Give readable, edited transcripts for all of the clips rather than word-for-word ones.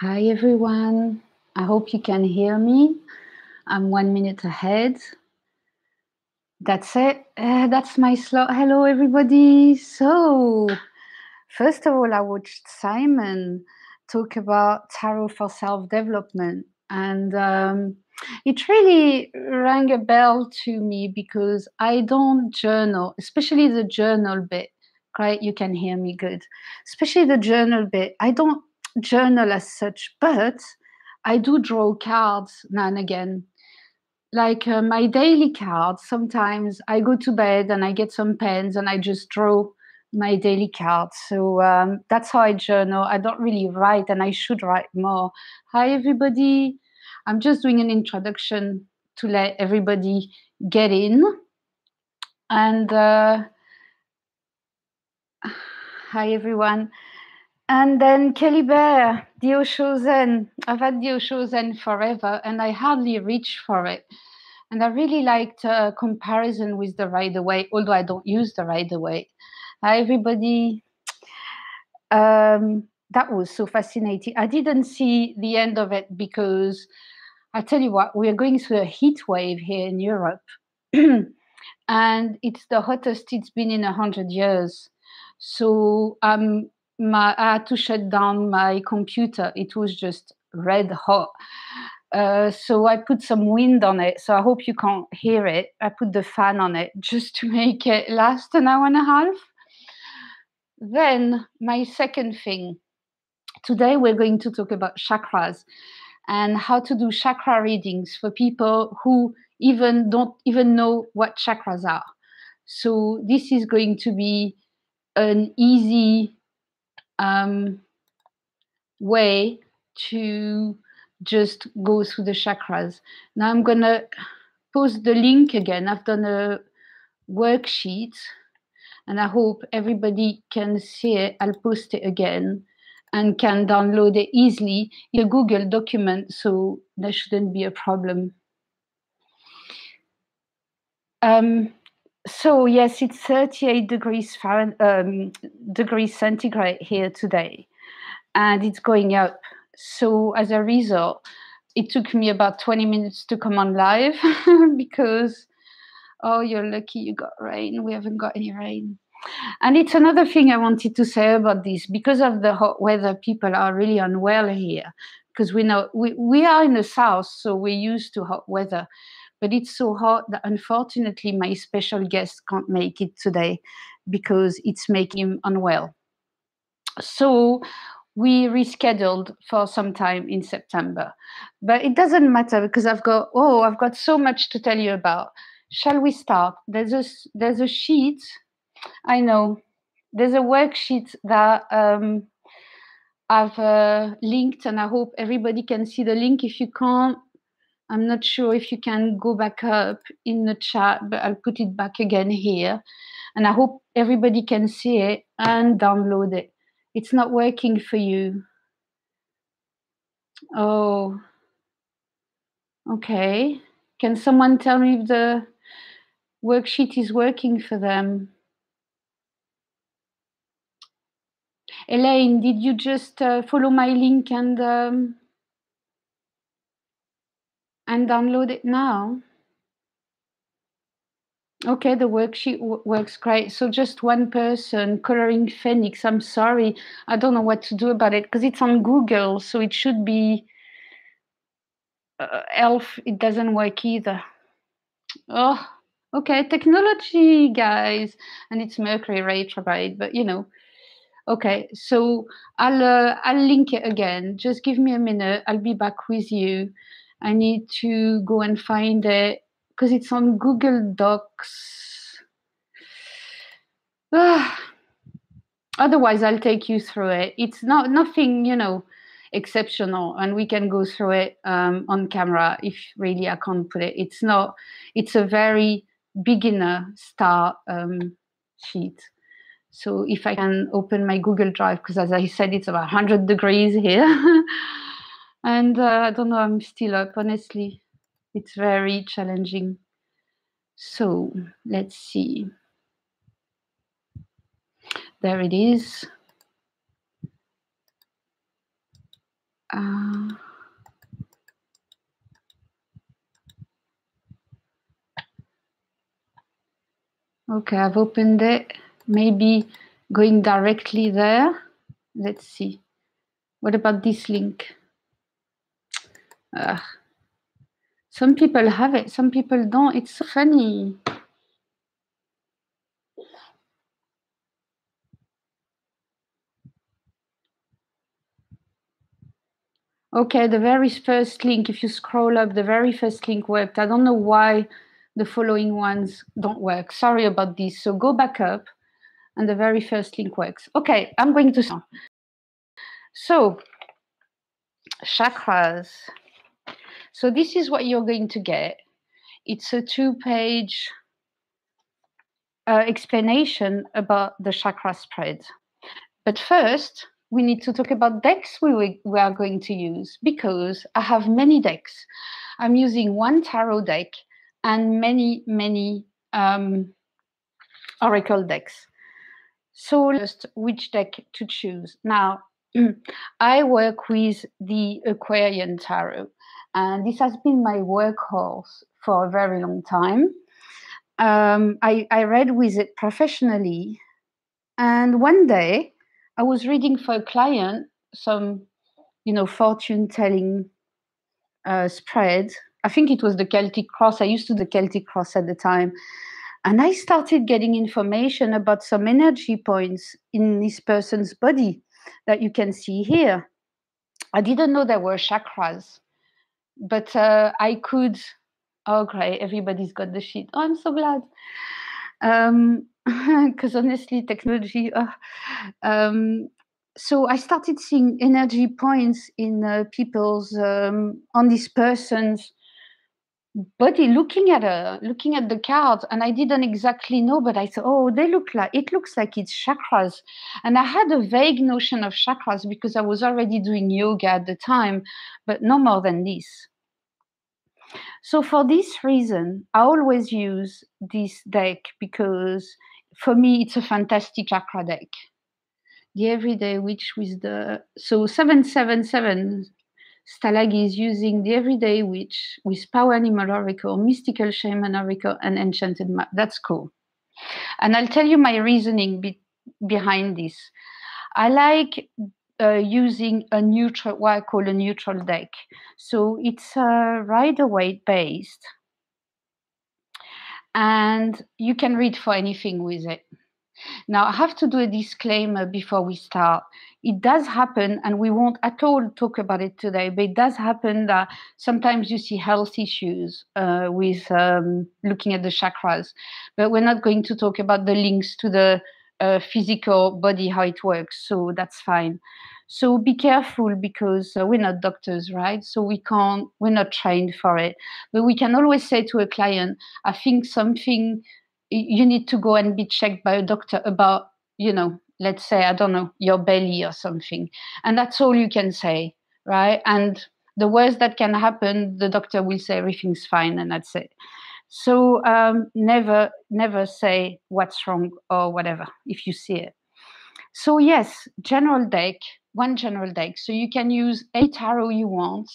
Hi everyone, I hope you can hear me. I'm 1 minute ahead. That's it. That's my slot. Hello everybody. So, first of all, I watched Simon talk about tarot for self-development, and it really rang a bell to me because I don't journal, especially the journal bit. Right, you can hear me good. Especially the journal bit. I don't journal as such, but I do draw cards now and again. Like my daily cards, sometimes I go to bed and I get some pens and I just draw my daily cards. So that's how I journal. I don't really write, and I should write more. Hi, everybody. I'm just doing an introduction to let everybody get in. And hi, everyone. And then Kelly Bear, the Oshozen. I've had the Oshozen forever, and I hardly reach for it. And I really liked comparison with the Rider-Waite, although I don't use the Rider-Waite. Hi, everybody. That was so fascinating. I didn't see the end of it because I tell you what, we are going through a heat wave here in Europe. And it's the hottest it's been in 100 years. So I had to shut down my computer. It was just red hot. So I put some wind on it. So I hope you can't hear it. I put the fan on it just to make it last an hour and a half. Then my second thing. Today we're going to talk about chakras and how to do chakra readings for people who don't even know what chakras are. So this is going to be an easy way to just go through the chakras. Now I'm going to post the link again. I've done a worksheet and I hope everybody can see it. I'll post it again and can download it easily in a Google document, so there shouldn't be a problem. So yes, it's 38 degrees centigrade here today, and it's going up. So as a result, it took me about 20 minutes to come on live because, oh, you're lucky you got rain. We haven't got any rain. And it's another thing I wanted to say about this. Because of the hot weather, people are really unwell here. Because we know we are in the south, so we're used to hot weather. But it's so hot that unfortunately my special guest can't make it today because it's making him unwell. So we rescheduled for some time in September. But it doesn't matter because I've got so much to tell you about. Shall we start? There's a sheet. I know. There's a worksheet that I've linked, and I hope everybody can see the link. If you can't, I'm not sure if you can go back up in the chat, but I'll put it back again here. And I hope everybody can see it and download it. It's not working for you. Oh, okay. Can someone tell me if the worksheet is working for them? Elaine, did you just follow my link and download it now? Okay, the worksheet works great. So just one person, Coloring Phoenix. I'm sorry, I don't know what to do about it because it's on Google, so it should be ELF. It doesn't work either. Oh, okay, technology, guys, and it's Mercury retrograde, but you know. Okay, so I'll link it again. Just give me a minute. I'll be back with you. I need to go and find it because it's on Google Docs. Otherwise, I'll take you through it. It's nothing, exceptional, and we can go through it on camera if really I can't put it. It's a very beginner start sheet. So if I can open my Google Drive, because as I said, it's about 100 degrees here. And I don't know, I'm still up, honestly. It's very challenging. So let's see. There it is. Okay, I've opened it. Maybe going directly there. Let's see. What about this link? Some people have it, some people don't. It's so funny. Okay, the very first link, if you scroll up, the very first link worked. I don't know why the following ones don't work. Sorry about this. So go back up and the very first link works. Okay, I'm going to start. So, chakras. So this is what you're going to get. It's a 2-page explanation about the chakra spread. But first, we need to talk about decks we are going to use, because I have many decks. I'm using one tarot deck and many oracle decks. So just which deck to choose. Now, I work with the Aquarian tarot, and this has been my workhorse for a very long time. I read with it professionally, and one day I was reading for a client some, fortune telling spread. I think it was the Celtic Cross. I used to do the Celtic Cross at the time. And I started getting information about some energy points in this person's body that you can see here. I didn't know there were chakras, but I could. Oh, great. Everybody's got the sheet. Oh, I'm so glad. Because honestly, technology. So I started seeing energy points in people's, on this person's body, looking at the cards, and I didn't exactly know, but I thought, oh, it looks like it's chakras. And I had a vague notion of chakras because I was already doing yoga at the time, but no more than this. So for this reason, I always use this deck because for me, it's a fantastic chakra deck. The Everyday Witch with the, so 777 Stalag is using the Everyday Witch with Power Animal Oracle, Mystical Shaman Oracle, and Enchanted Map. That's cool. And I'll tell you my reasoning behind this. I like using a neutral, what I call a neutral deck. So it's Rider-Waite based, and you can read for anything with it. Now, I have to do a disclaimer before we start. It does happen, and we won't at all talk about it today, but it does happen that sometimes you see health issues with looking at the chakras. But we're not going to talk about the links to the physical body, how it works. So that's fine. So be careful, because we're not doctors, right? So we're not trained for it. But we can always say to a client, I think something, you need to go and be checked by a doctor about, let's say, I don't know, your belly or something. And that's all you can say, right? And the worst that can happen, the doctor will say everything's fine, and that's it. So never say what's wrong or whatever if you see it. So yes, one general deck. So you can use any tarot you want.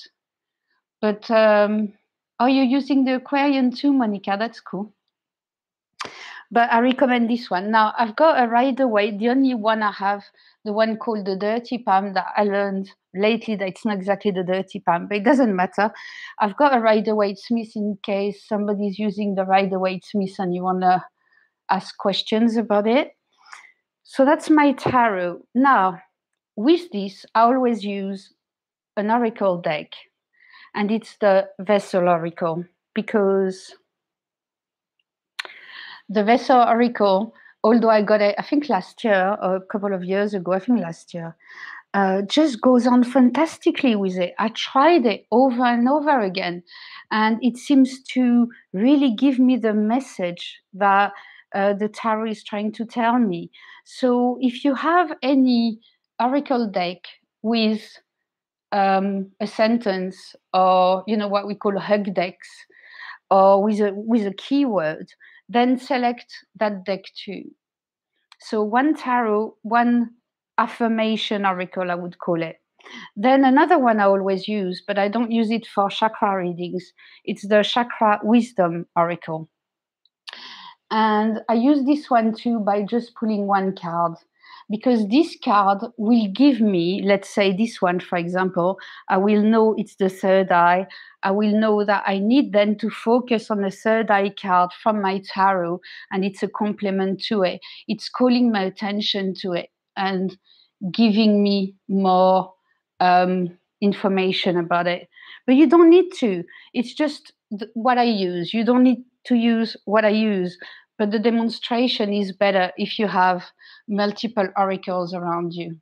But are you using the Aquarian too, Monica? That's cool. But I recommend this one. Now, I've got a Rider-Waite. The only one I have, the one called the Dirty Palm, that I learned lately that it's not exactly the Dirty Palm, but it doesn't matter. I've got a Rider-Waite Smith in case somebody's using the Rider-Waite Smith and you want to ask questions about it. So that's my tarot. Now, with this, I always use an oracle deck, and it's the Vessel Oracle, because the Vessel Oracle, although I got it, I think last year, or a couple of years ago, just goes on fantastically with it. I tried it over and over again, and it seems to really give me the message that the tarot is trying to tell me. So if you have any oracle deck with a sentence, or what we call hug decks, or with a keyword, then select that deck too. So one tarot, one affirmation oracle, I would call it. Then another one I always use, but I don't use it for chakra readings. It's the Chakra Wisdom Oracle. And I use this one too by just pulling one card, because this card will give me, let's say this one, for example, I will know it's the third eye. I will know that I need then to focus on the third eye card from my tarot, and it's a complement to it. It's calling my attention to it and giving me more information about it. But you don't need to. It's just what I use. You don't need to use what I use. But the demonstration is better if you have multiple oracles around you.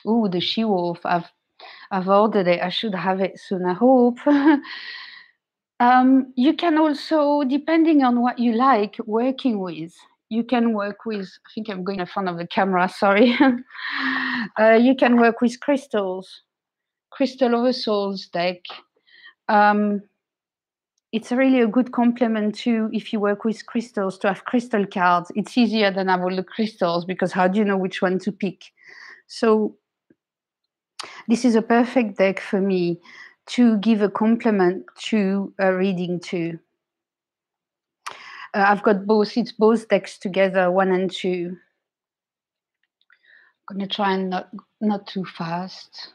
Oh, the she-wolf. I've ordered it. I should have it soon, I hope. You can also, depending on what you like working with, you can work with, I think I'm going in front of the camera, sorry. You can work with crystals, Crystal of the Souls deck. It's really a good complement to, if you work with crystals, to have crystal cards. It's easier than have all the crystals, because how do you know which one to pick? So this is a perfect deck for me to give a complement to a reading too. I've got both, it's both decks together, 1 and 2. I'm going to try and not too fast.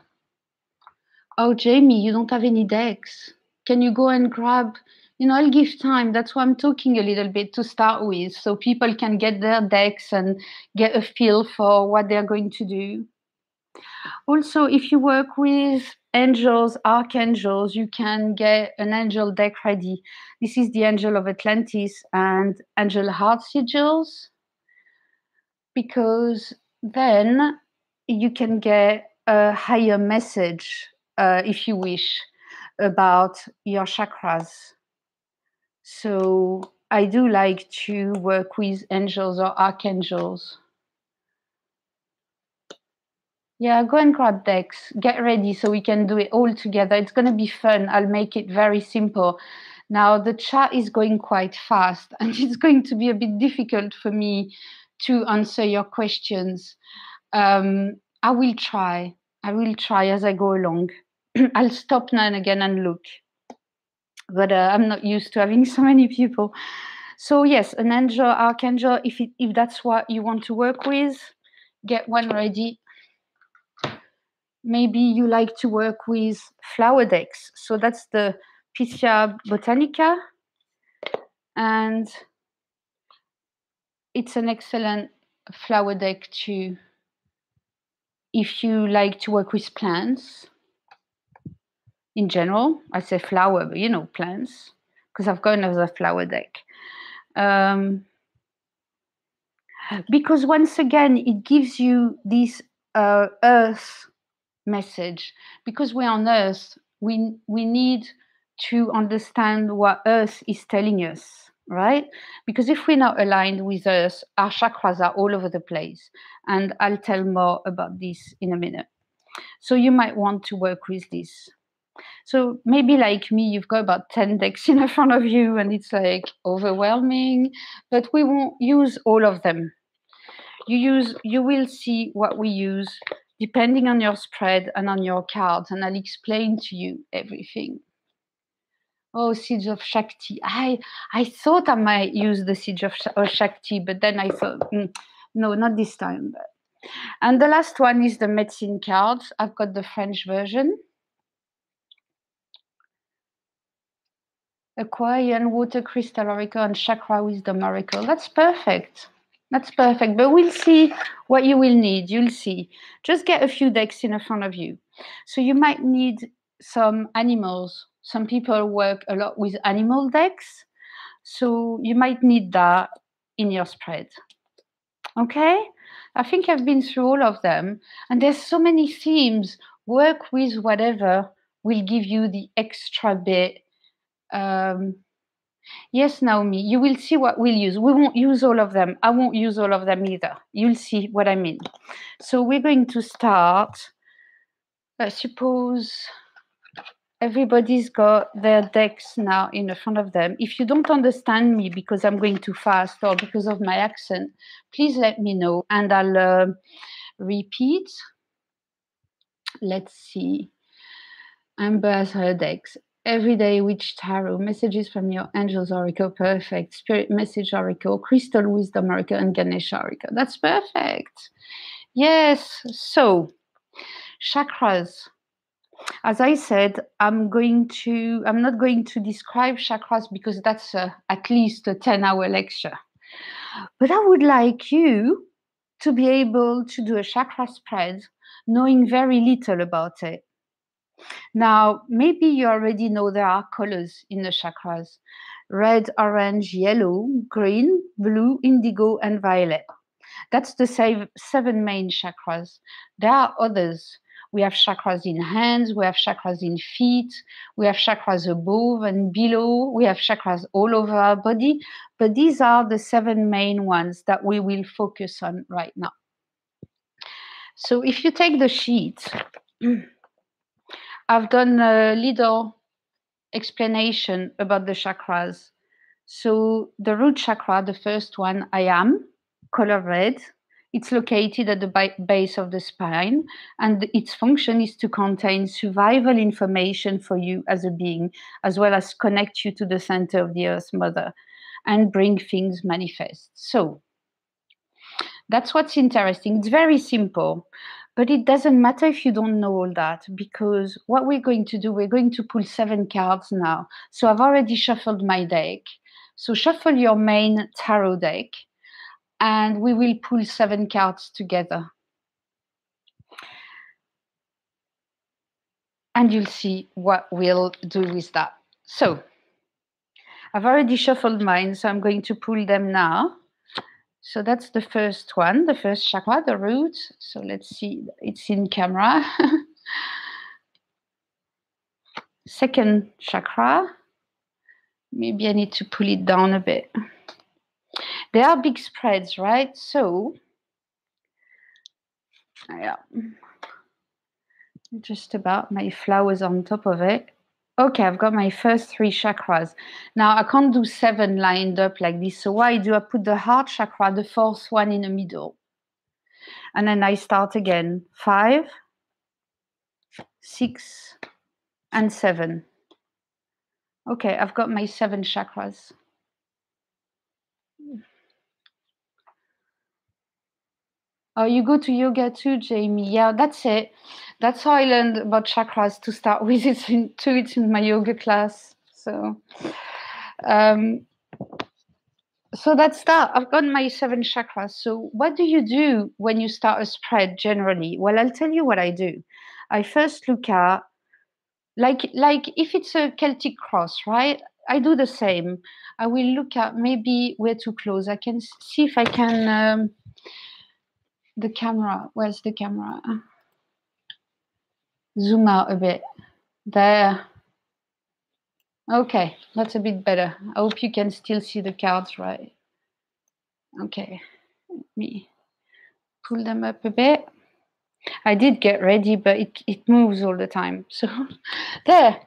Oh, Jamie, you don't have any decks. Can you go and grab, I'll give time. That's why I'm talking a little bit to start with, so people can get their decks and get a feel for what they're going to do. Also, if you work with angels, archangels, you can get an angel deck ready. This is the Angel of Atlantis and Angel Heart Sigils, because then you can get a higher message, if you wish, about your chakras. So I do like to work with angels or archangels. Yeah, go and grab decks. Get ready so we can do it all together. It's going to be fun. I'll make it very simple. Now, the chat is going quite fast, and it's going to be a bit difficult for me to answer your questions. I will try. I will try as I go along. I'll stop now and again and look. But I'm not used to having so many people. So yes, an angel, archangel, if that's what you want to work with, get one ready. Maybe you like to work with flower decks. So that's the Pythia Botanica. And it's an excellent flower deck too, if you like to work with plants. In general, I say flower, but plants, because I've got another flower deck. Because once again, it gives you this earth message. Because we're on earth, we need to understand what earth is telling us, right? Because if we're not aligned with earth, our chakras are all over the place. And I'll tell more about this in a minute. So you might want to work with this. So maybe like me, you've got about 10 decks in front of you and it's like overwhelming, but we won't use all of them. You will see what we use depending on your spread and on your cards, and I'll explain to you everything. Oh, Siege of Shakti. I thought I might use the Siege of Shakti, but then I thought, no, not this time. And the last one is the medicine cards. I've got the French version. Aquarian, Water Crystal Oracle, and Chakra Wisdom Oracle. That's perfect. That's perfect. But we'll see what you will need. You'll see. Just get a few decks in front of you. So you might need some animals. Some people work a lot with animal decks. So you might need that in your spread. Okay? I think I've been through all of them. And there's so many themes. Work with whatever will give you the extra bit. Yes, Naomi, you will see what we'll use. We won't use all of them. I won't use all of them either. You'll see what I mean. So we're going to start. I suppose everybody's got their decks now in front of them. If you don't understand me because I'm going too fast or because of my accent, please let me know and I'll repeat. Let's see. Amber has her decks. Everyday Witch Tarot, messages from your angels oracle, perfect. Spirit message oracle, crystal wisdom oracle, and Ganesha oracle. That's perfect. Yes. So, chakras. As I said, I'm not going to describe chakras because that's at least a 10-hour lecture. But I would like you to be able to do a chakra spread knowing very little about it. Now, maybe you already know there are colors in the chakras: red, orange, yellow, green, blue, indigo, and violet. That's the seven main chakras. There are others. We have chakras in hands, we have chakras in feet, we have chakras above and below, we have chakras all over our body, but these are the seven main ones that we will focus on right now. So if you take the sheet, I've done a little explanation about the chakras. So the root chakra, the first one, I am, color red. It's located at the base of the spine, and its function is to contain survival information for you as a being, as well as connect you to the center of the Earth Mother and bring things manifest. So that's what's interesting. It's very simple, but it doesn't matter if you don't know all that, because what we're going to do, we're going to pull 7 cards now. So I've already shuffled my deck. So shuffle your main tarot deck, and we will pull 7 cards together. And you'll see what we'll do with that. So I've already shuffled mine, so I'm going to pull them now. So that's the first one, the first chakra, the root. So let's see, it's in camera. Second chakra. Maybe I need to pull it down a bit. There are big spreads, right? So, yeah. Just about my flowers on top of it. Okay, I've got my first 3 chakras. Now, I can't do 7 lined up like this. So why do I put the heart chakra, the 4th one, in the middle? And then I start again. 5, 6, and 7. Okay, I've got my 7 chakras. Oh, you go to yoga too, Jamie? Yeah, that's it. That's how I learned about chakras to start with. It's in my yoga class. So that's that. I've got my 7 chakras. So what do you do when you start a spread generally? Well, I'll tell you what I do. I first look at, like if it's a Celtic cross, right? I do the same. I will look at, maybe we're too close. I can see if I can, the camera, where's the camera? Zoom out a bit. There. Okay, that's a bit better. I hope you can still see the cards, right? Okay, let me pull them up a bit. I did get ready, but it moves all the time. So there,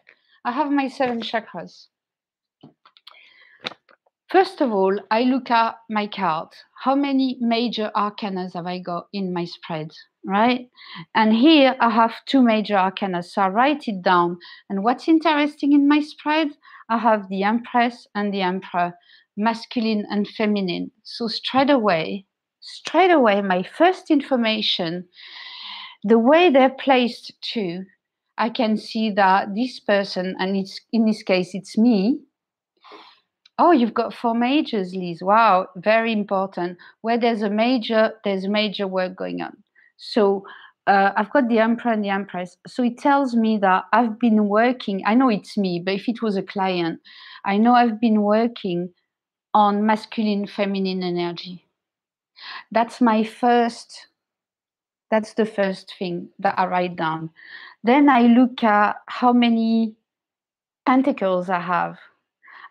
I have my 7 chakras. First of all, I look at my cards. How many major arcanas have I got in my spread, right? And here I have 2 major arcanas, so I write it down. And what's interesting in my spread, I have the Empress and the Emperor, masculine and feminine. So straight away, my first information, the way they're placed too, I can see that this person, and it's in this case, it's me. Oh, you've got 4 majors, Liz. Wow, very important. Where there's major work going on. So I've got the Emperor and the Empress. So it tells me that I've been working. I know it's me, but if it was a client, I know I've been working on masculine, feminine energy. That's the first thing that I write down. Then I look at how many pentacles I have.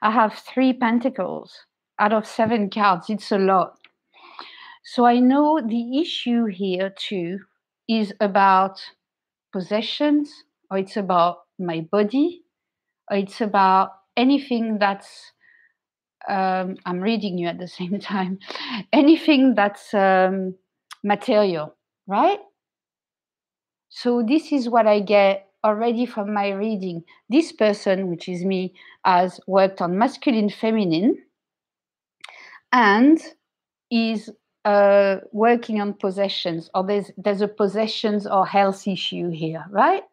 I have 3 pentacles out of 7 cards. It's a lot. So I know the issue here too is about possessions, or it's about my body, or it's about anything that's, I'm reading you at the same time, anything that's material, right? So this is what I get already from my reading. This person, which is me, has worked on masculine, feminine, and is working on possessions, or there's a possessions or health issue here, right?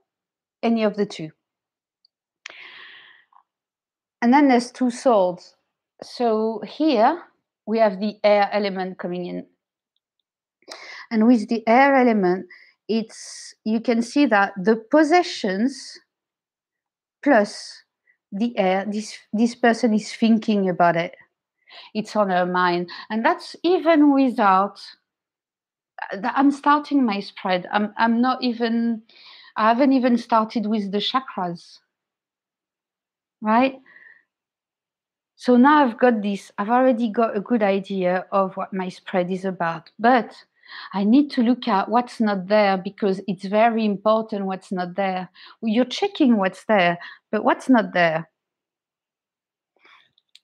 Any of the two. And then there's two swords. So here we have the air element coming in. And with the air element, you can see that the possessions plus the air, this person is thinking about it. It's on her mind. And that's even without, I'm starting my spread. I haven't even started with the chakras, right? So now I've already got a good idea of what my spread is about, but I need to look at what's not there, because it's very important what's not there. You're checking what's there, but what's not there?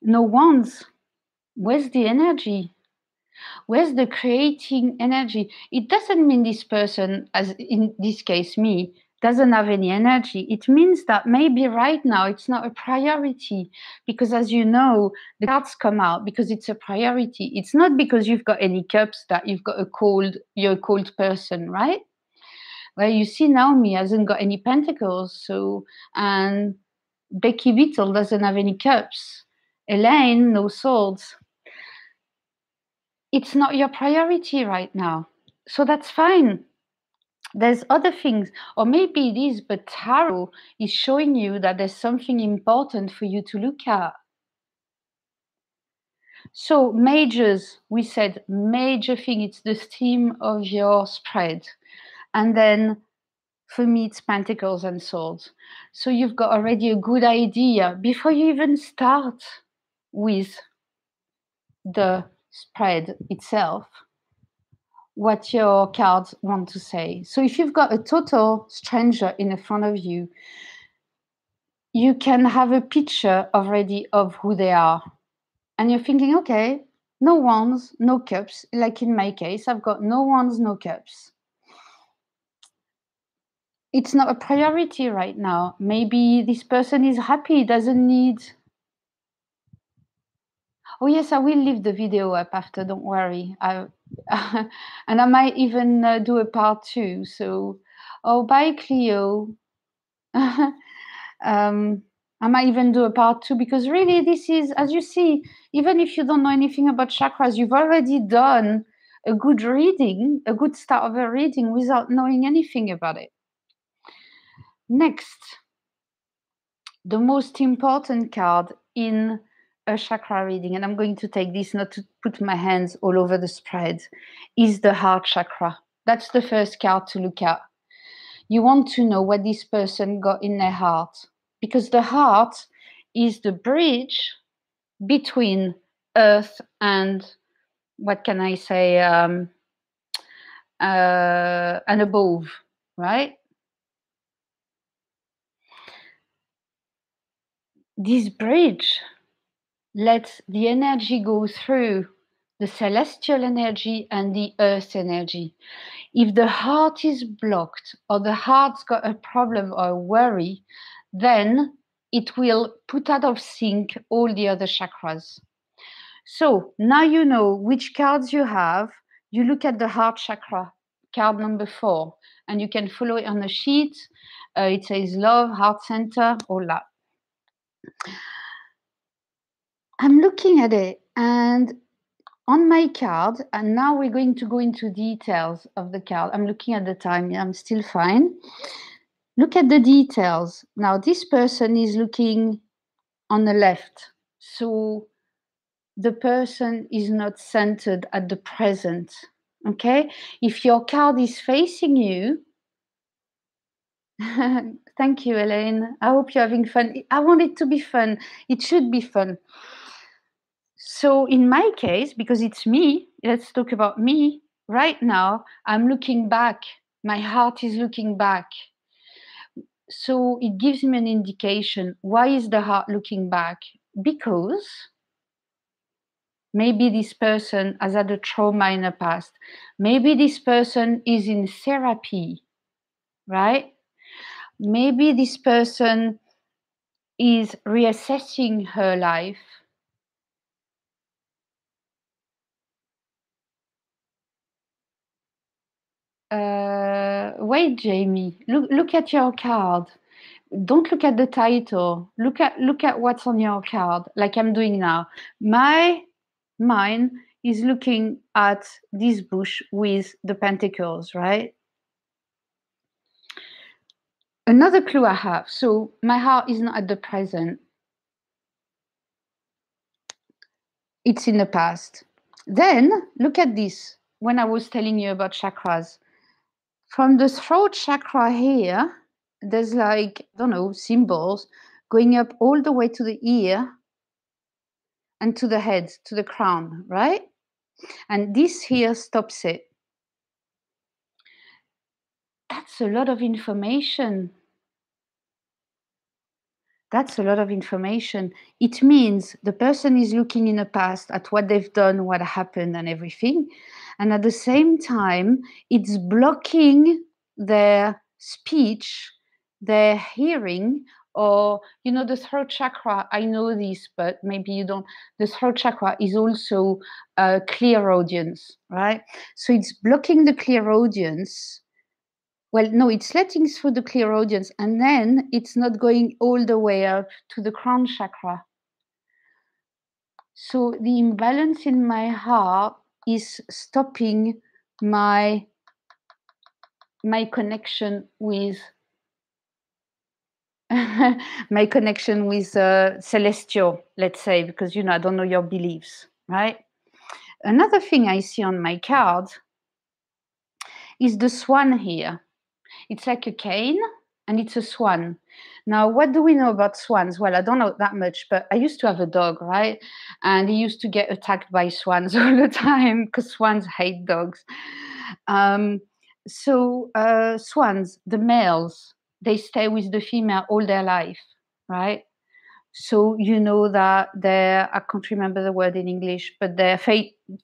No wands. Where's the energy? Where's the creating energy? It doesn't mean this person, as in this case me, doesn't have any energy. It means that maybe right now it's not a priority, because as you know, the cards come out because it's a priority. It's not because you've got any cups that you're a cold person, right? Well, you see, Naomi hasn't got any pentacles, and Becky Beetle doesn't have any cups. Elaine, no swords. It's not your priority right now. So that's fine. There's other things, or maybe it is, but tarot is showing you that there's something important for you to look at. So majors, we said major thing, it's the theme of your spread. And then for me, it's pentacles and swords. So you've got already a good idea before you even start with the spread itself, what your cards want to say. So if you've got a total stranger in front of you, you can have a picture already of who they are. And you're thinking, okay, no wands, no cups. Like in my case, I've got no wands, no cups. It's not a priority right now. Maybe this person is happy, doesn't need... Oh yes, I will leave the video up after, don't worry. And I might even do a part 2. So, oh, bye Cleo. I might even do a part 2, because really this is, as you see, even if you don't know anything about chakras, you've already done a good reading, a good start of a reading without knowing anything about it. Next, the most important card in a chakra reading, and I'm going to take this not to put my hands all over the spread, is the heart chakra. That's the first card to look at. You want to know what this person got in their heart, because the heart is the bridge between earth and, what can I say, and above, right? This bridge lets the energy go through the celestial energy and the earth energy. If the heart is blocked, or the heart's got a problem or a worry, then it will put out of sync all the other chakras. So now you know which cards you have. You look at the heart chakra, card number 4, and you can follow it on the sheet. It says love, heart center, all that. I'm looking at it, and on my card, and now we're going to go into details of the card. I'm looking at the time, I'm still fine. Look at the details. Now this person is looking on the left. So the person is not centered at the present, okay? If your card is facing you, thank you, Elaine. I hope you're having fun. I want it to be fun. It should be fun. So in my case, because it's me, let's talk about me. Right now, I'm looking back. My heart is looking back. So it gives me an indication. Why is the heart looking back? Because maybe this person has had a trauma in the past. Maybe this person is in therapy. right? Maybe this person is reassessing her life. Wait, Jamie, look at your card. Don't look at the title. Look at what's on your card, like I'm doing now. My mind is looking at this bush with the pentacles, right? Another clue I have. So my heart is not at the present. It's in the past. Then look at this. When I was telling you about chakras, from the throat chakra here, there's like, I don't know, symbols going up all the way to the ear and to the head, to the crown, right? And this here stops it. That's a lot of information. That's a lot of information. It means the person is looking in the past at what they've done, what happened, and everything. And at the same time, it's blocking their speech, their hearing, or, you know, the throat chakra. I know this, but maybe you don't. The throat chakra is also a clear audience, right? So it's blocking the clear audience. Well, no, it's letting through the clear audience, and then it's not going all the way up to the crown chakra. So the imbalance in my heart is stopping my connection with my connection with celestial, let's say, because, you know, I don't know your beliefs, right? Another thing I see on my card is the swan here. It's like a cane and it's a swan. Now, what do we know about swans? Well, I don't know that much, but I used to have a dog, right? And he used to get attacked by swans all the time because swans hate dogs. Swans, the males, they stay with the female all their life, right? So you know that they're, I can't remember the word in English, but they're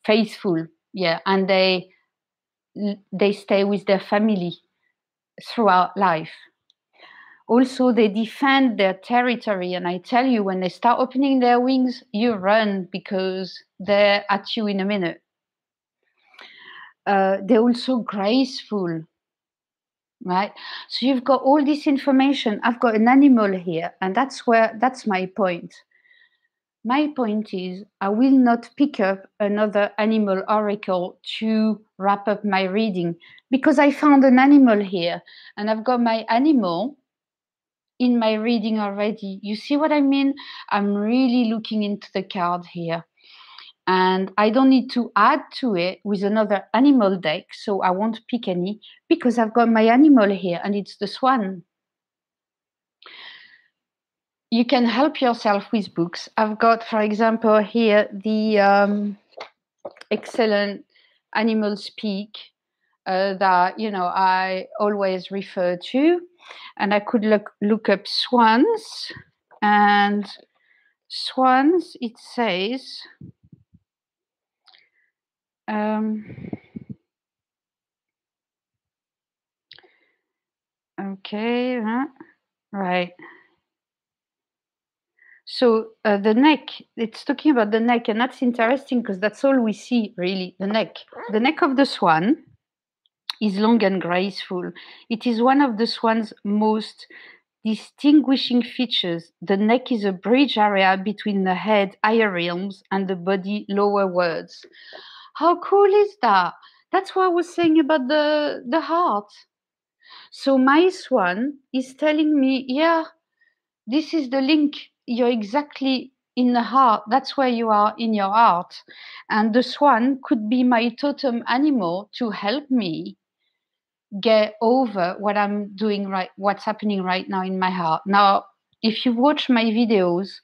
faithful, yeah, and they stay with their family throughout life. Also, they defend their territory, and I tell you, when they start opening their wings, you run because they're at you in a minute. They're also graceful, right? So you've got all this information. I've got an animal here, and that's my point. My point is, I will not pick up another animal oracle to wrap up my reading because I found an animal here, and I've got my animal in my reading already. You see what I mean? I'm really looking into the card here. And I don't need to add to it with another animal deck, so I won't pick any because I've got my animal here and it's the swan. You can help yourself with books. I've got, for example, here the excellent Animal Speak that, you know, I always refer to. And I could look up swans, and swans, it says, okay, right. So the neck, it's talking about the neck, and that's interesting because that's all we see, really, the neck. The neck of the swan is long and graceful. It is one of the swan's most distinguishing features. The neck is a bridge area between the head, higher realms, and the body, lower worlds. How cool is that? That's what I was saying about the heart. So my swan is telling me, yeah, this is the link. You're exactly in the heart. That's where you are in your heart. And the swan could be my totem animal to help me get over what I'm doing right, what's happening right now in my heart. Now, if you watch my videos,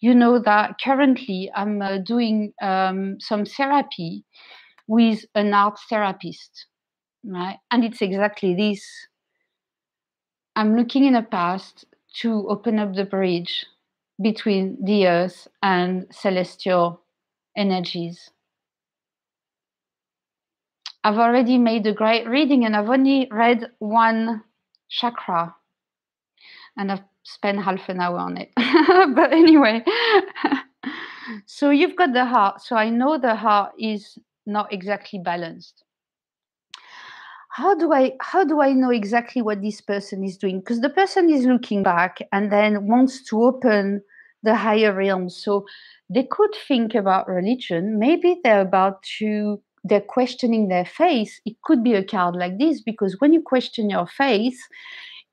you know that currently I'm doing some therapy with an art therapist, right? And it's exactly this. I'm looking in the past to open up the bridge between the earth and celestial energies. I've already made a great reading and I've only read one chakra. And I've spent half an hour on it. But anyway, so you've got the heart. So I know the heart is not exactly balanced. How do I know exactly what this person is doing? Because the person is looking back and then wants to open the higher realms. So they could think about religion. Maybe they're questioning their faith. It could be a card like this, because when you question your faith,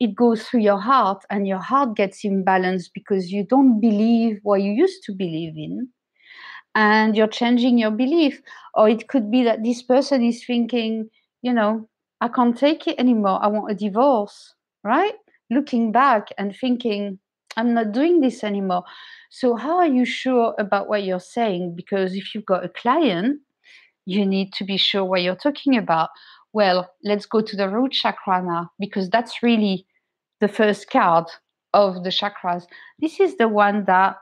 it goes through your heart, and your heart gets imbalanced because you don't believe what you used to believe in, and you're changing your belief. Or it could be that this person is thinking, I can't take it anymore, I want a divorce, right? Looking back and thinking, I'm not doing this anymore. So how are you sure about what you're saying? Because if you've got a client, you need to be sure what you're talking about. Well, let's go to the root chakra now, because that's really the first card of the chakras. This is the one that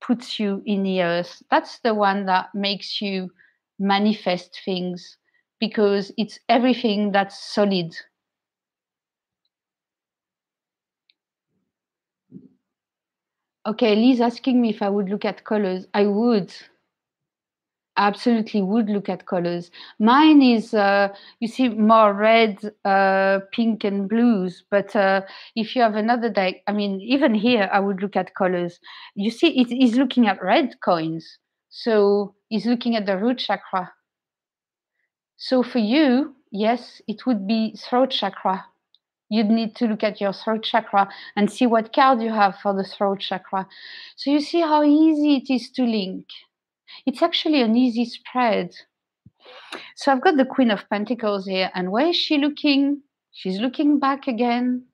puts you in the earth. That's the one that makes you manifest things, because it's everything that's solid. Okay, Lee's asking me if I would look at colors. I would. Absolutely would look at colors. Mine is, you see, more red, pink, and blues. But if you have another deck, I mean, even here, I would look at colors. You see, it is looking at red coins. So he's looking at the root chakra. So for you, yes, it would be throat chakra. You'd need to look at your throat chakra and see what card you have for the throat chakra. So you see how easy it is to link. It's actually an easy spread. So I've got the Queen of Pentacles here, and where is she looking? She's looking back again.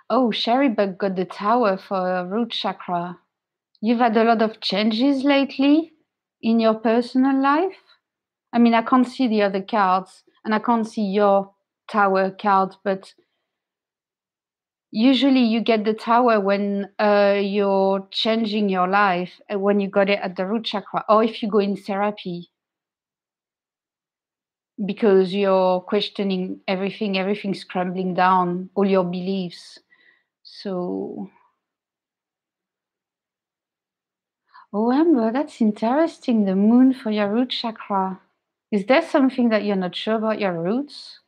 Oh, Sherrybug got the Tower for root chakra. You've had a lot of changes lately in your personal life. I mean, I can't see the other cards, and I can't see your Tower card, but usually you get the Tower when you're changing your life, when you got it at the root chakra, or if you go in therapy, because you're questioning everything, everything's crumbling down, all your beliefs. So, oh, Amber, that's interesting. The moon for your root chakra. Is there something that you're not sure about your roots?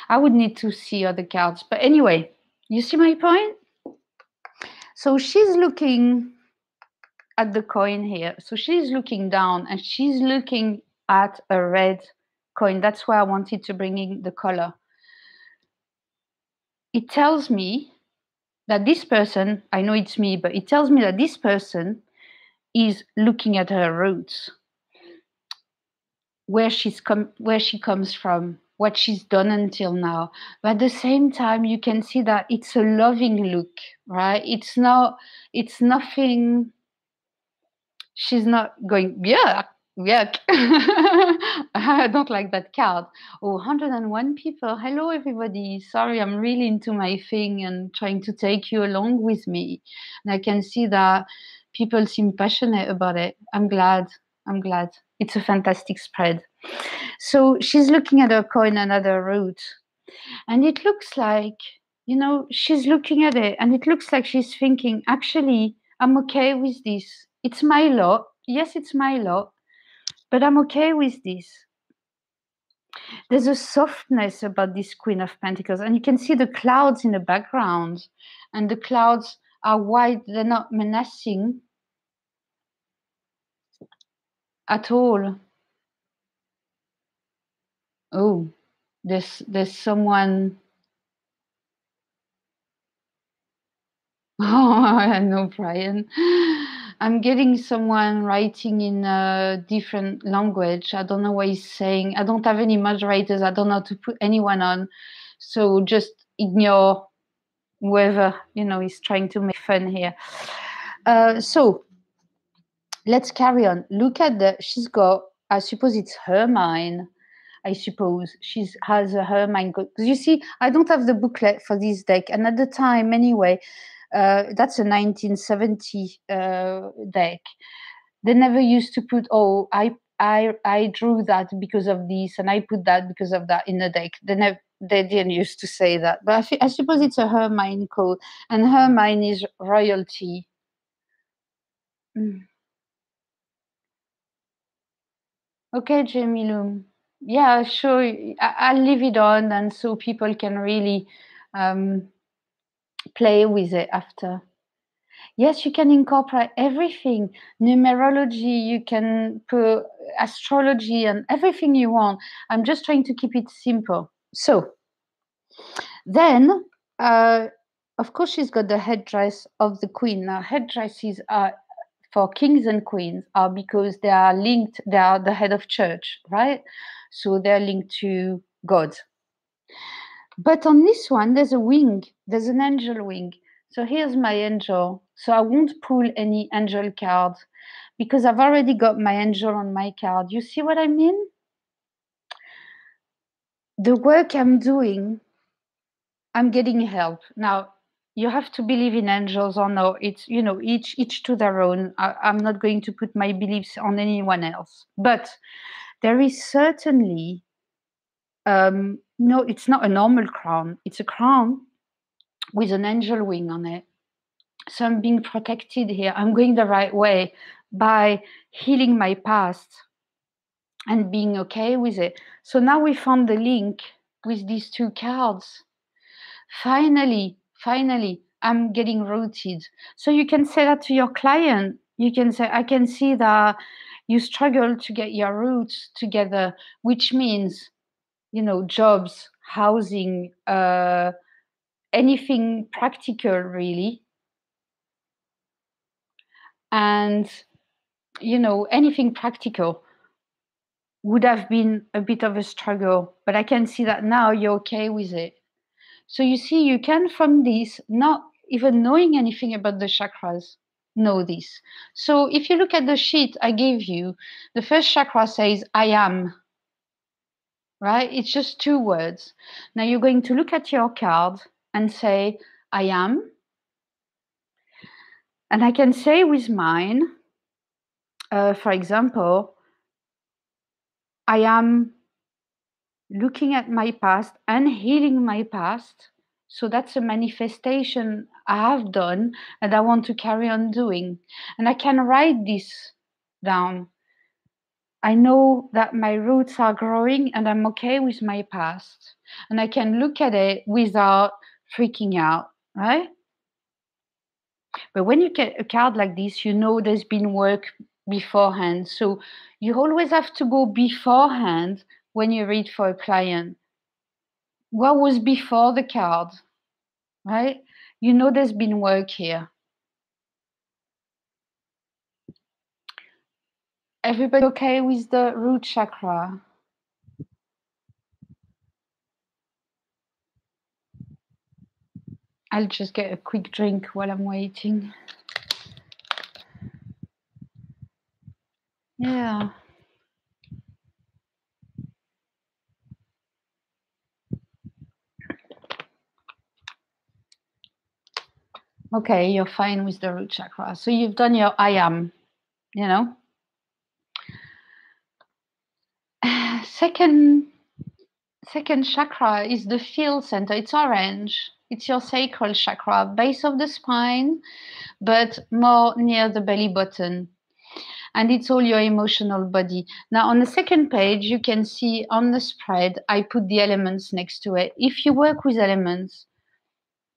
I would need to see other cards. But anyway, you see my point? So she's looking at the coin here. So she's looking down and she's looking at a red coin. That's why I wanted to bring in the color. It tells me that this person, I know it's me, but it tells me that this person is looking at her roots, where she comes from, what she's done until now. But at the same time, you can see that it's a loving look, right? It's nothing. She's not going, yuck, yuck. I don't like that card. Oh, 101 people. Hello, everybody. Sorry, I'm really into my thing and trying to take you along with me. And I can see that people seem passionate about it. I'm glad. It's a fantastic spread. So she's looking at her coin, another root. And it looks like, she's looking at it and it looks like she's thinking, actually, I'm okay with this. It's my lot. Yes, it's my lot, but I'm okay with this. There's a softness about this Queen of Pentacles, and you can see the clouds in the background, and the clouds are white. They're not menacing at all. Oh, there's someone. Oh, I know, Brian. I'm getting someone writing in a different language. I don't know what he's saying. I don't have any moderators. I don't know how to put anyone on. So just ignore whoever, is trying to make fun here. So let's carry on. Look at she's got, I suppose it's her mind. I suppose she has her mind. Because you see, I don't have the booklet for this deck. And at the time, anyway, that's a 1970 deck. They never used to put, I drew that because of this, and I put that because of that in the deck. They didn't used to say that, but I suppose it's a Hermione code, and Hermione is royalty. Mm. Okay, Jamie Loom. Yeah, sure. I'll leave it on, and so people can really play with it after. Yes, you can incorporate everything. Numerology, you can put astrology and everything you want. I'm just trying to keep it simple. So then, of course, she's got the headdress of the queen. Now, headdresses are for kings and queens are because they are linked, they are the head of church, right? So they're linked to God. But on this one, there's a wing, there's an angel wing. So here's my angel. So I won't pull any angel card because I've already got my angel on my card. You see what I mean? The work I'm doing, I'm getting help. Now, you have to believe in angels or no. It's, you know, each to their own. I'm not going to put my beliefs on anyone else. But there is certainly, no, it's not a normal crown. It's a crown with an angel wing on it. So I'm being protected here. I'm going the right way by healing my past and being okay with it. So now we found the link with these two cards. Finally, I'm getting rooted. So you can say that to your client. You can say, I can see that you struggle to get your roots together, which means, you know, jobs, housing, anything practical, really. And, you know, anything practical would have been a bit of a struggle, but I can see that now you're okay with it. So you see, you can from this, not even knowing anything about the chakras, know this. So if you look at the sheet I gave you, the first chakra says, I am, right? It's just two words. Now you're going to look at your card and say, I am. And I can say with mine, for example, I am looking at my past and healing my past. So that's a manifestation I have done and I want to carry on doing. And I can write this down. I know that my roots are growing and I'm okay with my past. And I can look at it without freaking out, right? But when you get a card like this, you know there's been work beforehand. So you always have to go beforehand when you read for a client. What was before the card, right? You know there's been work here. Everybody okay with the root chakra? I'll just get a quick drink while I'm waiting. Yeah. Okay, you're fine with the root chakra. So you've done your I am, you know. Second chakra is the feel center. It's orange. It's your sacral chakra, base of the spine, but more near the belly button. And it's all your emotional body. Now, on the second page, you can see on the spread, I put the elements next to it. If you work with elements,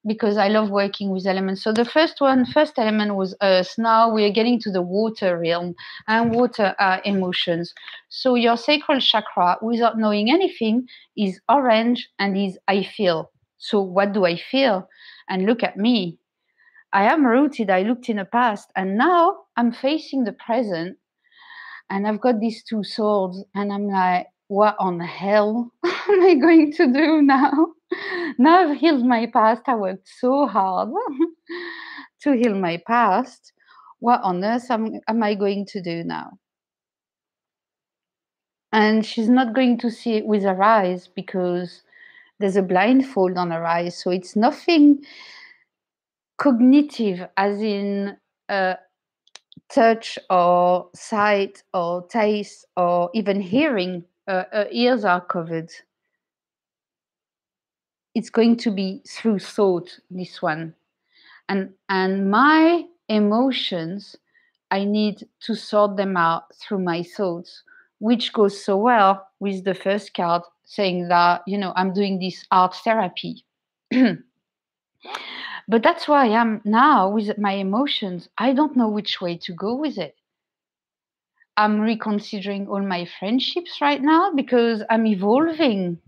because I love working with elements. So the first element was earth. Now we are getting to the water realm, and water are emotions. So your sacral chakra, without knowing anything, is orange and is I feel. So what do I feel? And look at me. I am rooted. I looked in the past, and now I'm facing the present, and I've got these two swords, and I'm like, what on hell am I going to do now? Now I've healed my past. I worked so hard to heal my past. What on earth am I going to do now? And she's not going to see it with her eyes because there's a blindfold on her eyes. So it's nothing cognitive, as in touch or sight or taste or even hearing, ears are covered. It's going to be through thought, this one. And my emotions, I need to sort them out through my thoughts, which goes so well with the first card saying that, I'm doing this art therapy. But that's where I am now with my emotions. I don't know which way to go with it. I'm reconsidering all my friendships right now because I'm evolving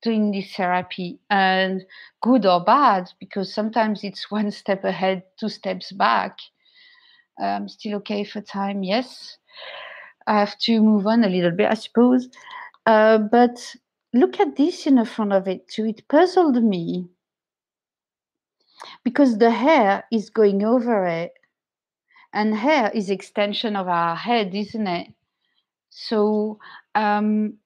doing this therapy, and good or bad, because sometimes it's one step ahead, two steps back. Still okay for time, yes. I have to move on a little bit, I suppose. But look at this in the front of it too. It puzzled me because the hair is going over it, and hair is extension of our head, isn't it? So, and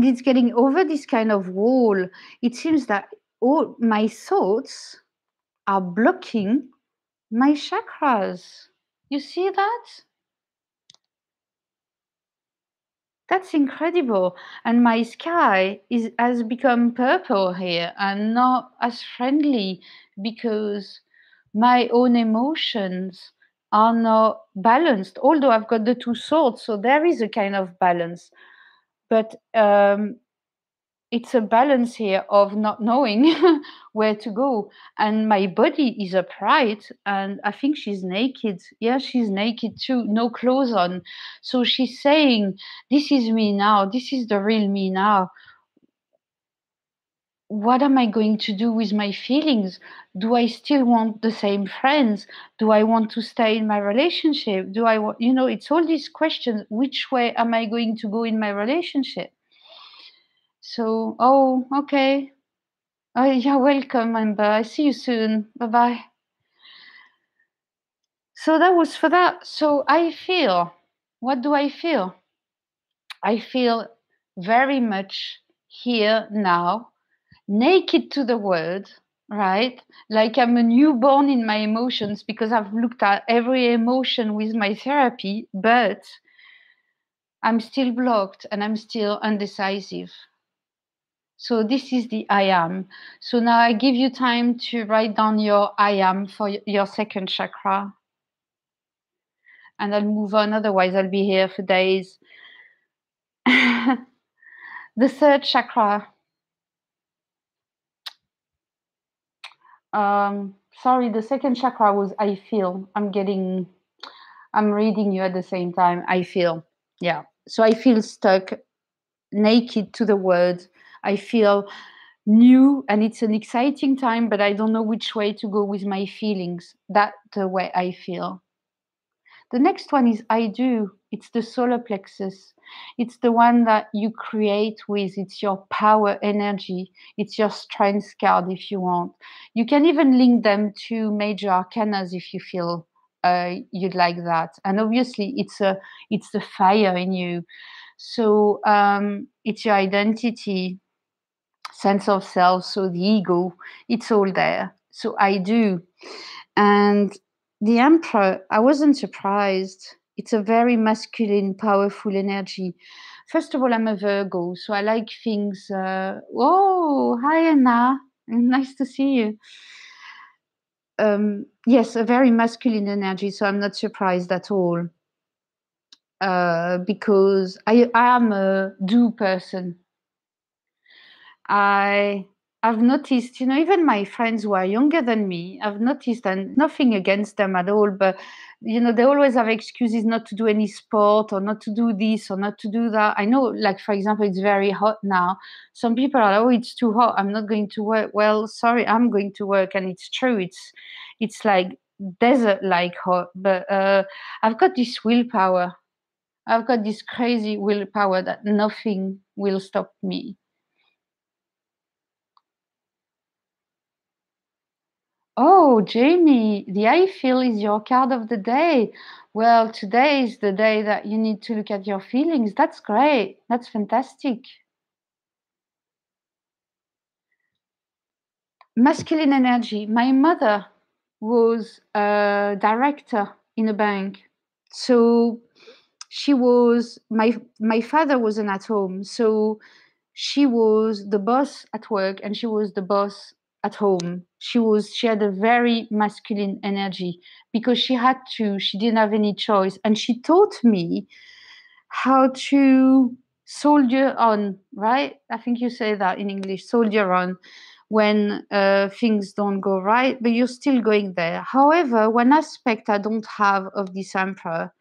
it's getting over this kind of wall. It seems that all my thoughts are blocking my chakras. You see that? That's incredible. And my sky has become purple here and not as friendly because my own emotions are not balanced, although I've got the two swords, so there is a kind of balance. But it's a balance here of not knowing where to go. And my body is upright, and I think she's naked. Yeah, she's naked too, no clothes on. So she's saying, this is me now, this is the real me now. What am I going to do with my feelings? Do I still want the same friends? Do I want to stay in my relationship? Do I want, it's all these questions. Which way am I going to go in my relationship? So, oh, okay. Oh, you're welcome, Amber. I see you soon. Bye bye. So that was for that. So I feel, what do I feel? I feel very much here now, naked to the world, right? Like I'm a newborn in my emotions because I've looked at every emotion with my therapy, but I'm still blocked and I'm still undecisive. So this is the I am. So now I give you time to write down your I am for your second chakra. And I'll move on, otherwise I'll be here for days. The third chakra. Sorry, the second chakra was I feel. I'm reading you at the same time. I feel. Yeah. So I feel stuck, naked to the world. I feel new, and it's an exciting time, but I don't know which way to go with my feelings. That's the way I feel. The next one is I do. It's the solar plexus. It's the one that you create with. It's your power energy. It's your strength card if you want. You can even link them to major arcanas if you feel you'd like that. And obviously, it's the fire in you. So it's your identity, sense of self. So the ego, it's all there. So I do. And the Emperor, I wasn't surprised. It's a very masculine, powerful energy. First of all, I'm a Virgo, so I like things. Oh, hi, Anna. Nice to see you. Yes, a very masculine energy, so I'm not surprised at all. Because I am a do person. I've noticed, even my friends who are younger than me, I've noticed, and nothing against them at all, but they always have excuses not to do any sport or not to do this or not to do that. I know, like, for example, it's very hot now. Some people are, oh, it's too hot, I'm not going to work. Well, sorry, I'm going to work. And it's true, it's like desert like hot, but I've got this willpower. I've got this crazy willpower that nothing will stop me. Oh, Jamie, the I feel is your card of the day. Well, today is the day that you need to look at your feelings. That's great. That's fantastic. Masculine energy. My mother was a director in a bank. So she was my father wasn't at home, so she was the boss at work and she was the boss at home. She had a very masculine energy because she didn't have any choice, and she taught me how to soldier on, right? I think you say that in English, soldier on, when things don't go right, but you're still going there. However, one aspect I don't have of this emperor,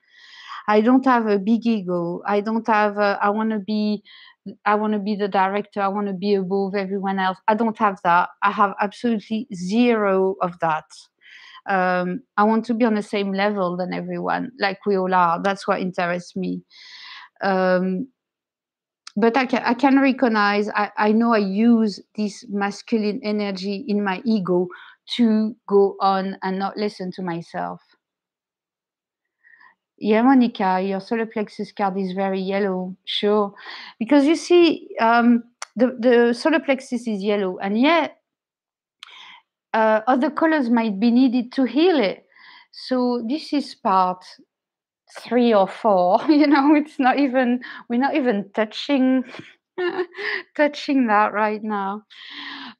I don't have a big ego. I don't have I want to be the director. I want to be above everyone else. I don't have that. I have absolutely zero of that. I want to be on the same level than everyone, like we all are. That's what interests me. Um, but I can recognize, I know I use this masculine energy in my ego to go on and not listen to myself. Yeah, Monica, your solar plexus card is very yellow, sure. Because you see, the solar plexus is yellow, and yet other colors might be needed to heal it. So this is part 3 or 4. It's not even, we're not even touching touching that right now.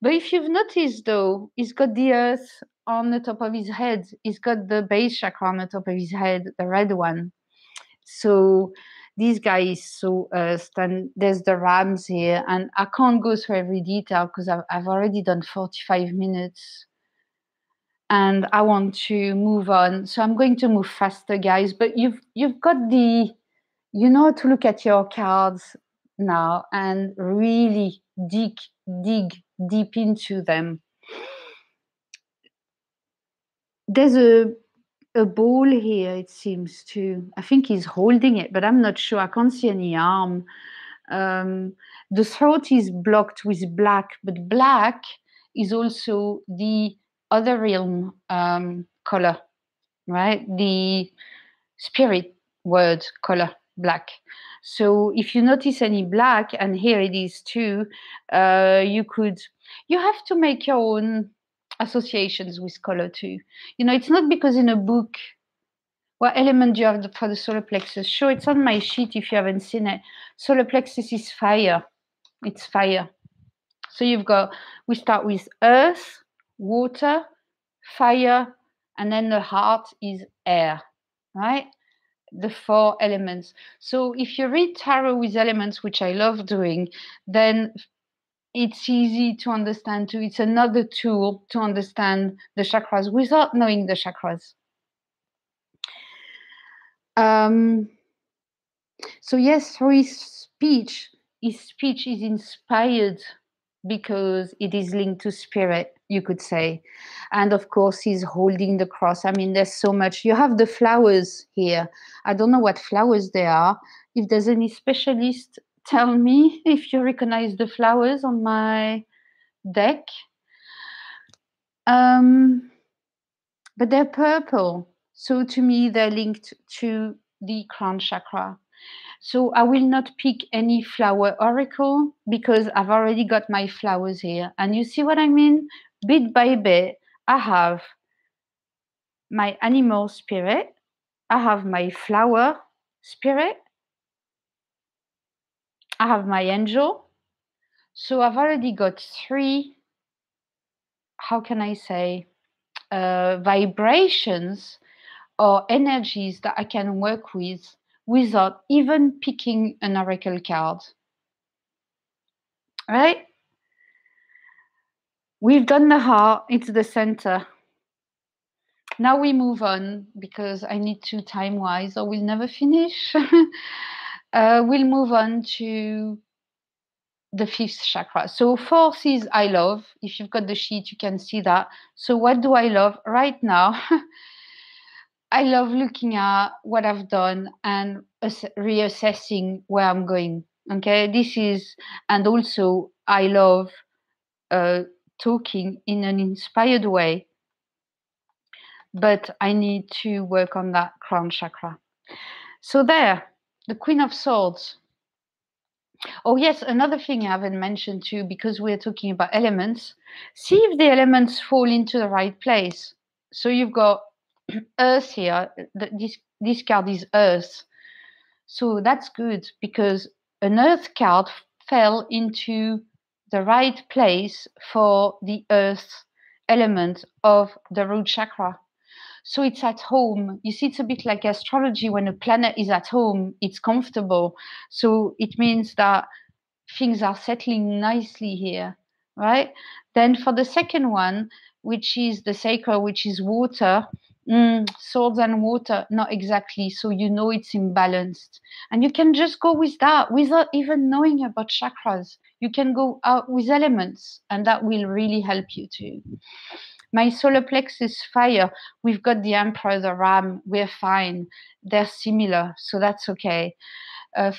But if you've noticed, though, he's got the earth on the top of his head. He's got the base chakra on the top of his head, the red one. So this guy is so earthed, and there's the rams here, and I can't go through every detail because I've already done 45 minutes. And I want to move on. So I'm going to move faster, guys. But you've got to look at your cards now and really dig deep into them. There's a ball here, it seems to. I think he's holding it, but I'm not sure. I can't see any arm. The throat is blocked with black, but black is also the other realm color, right? The spirit word color, black. So if you notice any black, and here it is too, you have to make your own associations with color too. It's not because in a book, what element do you have for the solar plexus? Sure, it's on my sheet if you haven't seen it. Solar plexus is fire. It's fire. So we start with earth, water, fire, and then the heart is air, right? The 4 elements. So if you read tarot with elements, which I love doing, then it's easy to understand too. It's another tool to understand the chakras without knowing the chakras. So yes, through his speech is inspired because it is linked to spirit, you could say. And of course, he's holding the cross. I mean, there's so much. You have the flowers here. I don't know what flowers they are. If there's any specialist, tell me if you recognize the flowers on my deck. But they're purple. So to me, they're linked to the crown chakra. So I will not pick any flower oracle because I've already got my flowers here. And you see what I mean? Bit by bit, I have my animal spirit, I have my flower spirit, I have my angel. So I've already got 3, how can I say, vibrations or energies that I can work with without even picking an oracle card. Right? We've done the heart, it's the center. Now we move on because I need to time-wise or we'll never finish. We'll move on to the 5th chakra. So 4th is I love. If you've got the sheet, you can see that. So what do I love right now? I love looking at what I've done and reassessing where I'm going. Okay, and also I love talking in an inspired way, but I need to work on that crown chakra. So there, the Queen of Swords. Oh yes, another thing I haven't mentioned too, because we're talking about elements. See if the elements fall into the right place. So you've got Earth here. This card is Earth. So that's good because an Earth card fell into the right place for the Earth element of the root chakra. So it's at home. You see, it's a bit like astrology. When a planet is at home, it's comfortable. So it means that things are settling nicely here, right? Then for the second one, which is the sacral, which is water, swords and water, not exactly. So you know it's imbalanced. And you can just go with that without even knowing about chakras. You can go out with elements, and that will really help you too. My solar plexus fire, we've got the emperor, the ram, we're fine. They're similar, so that's okay.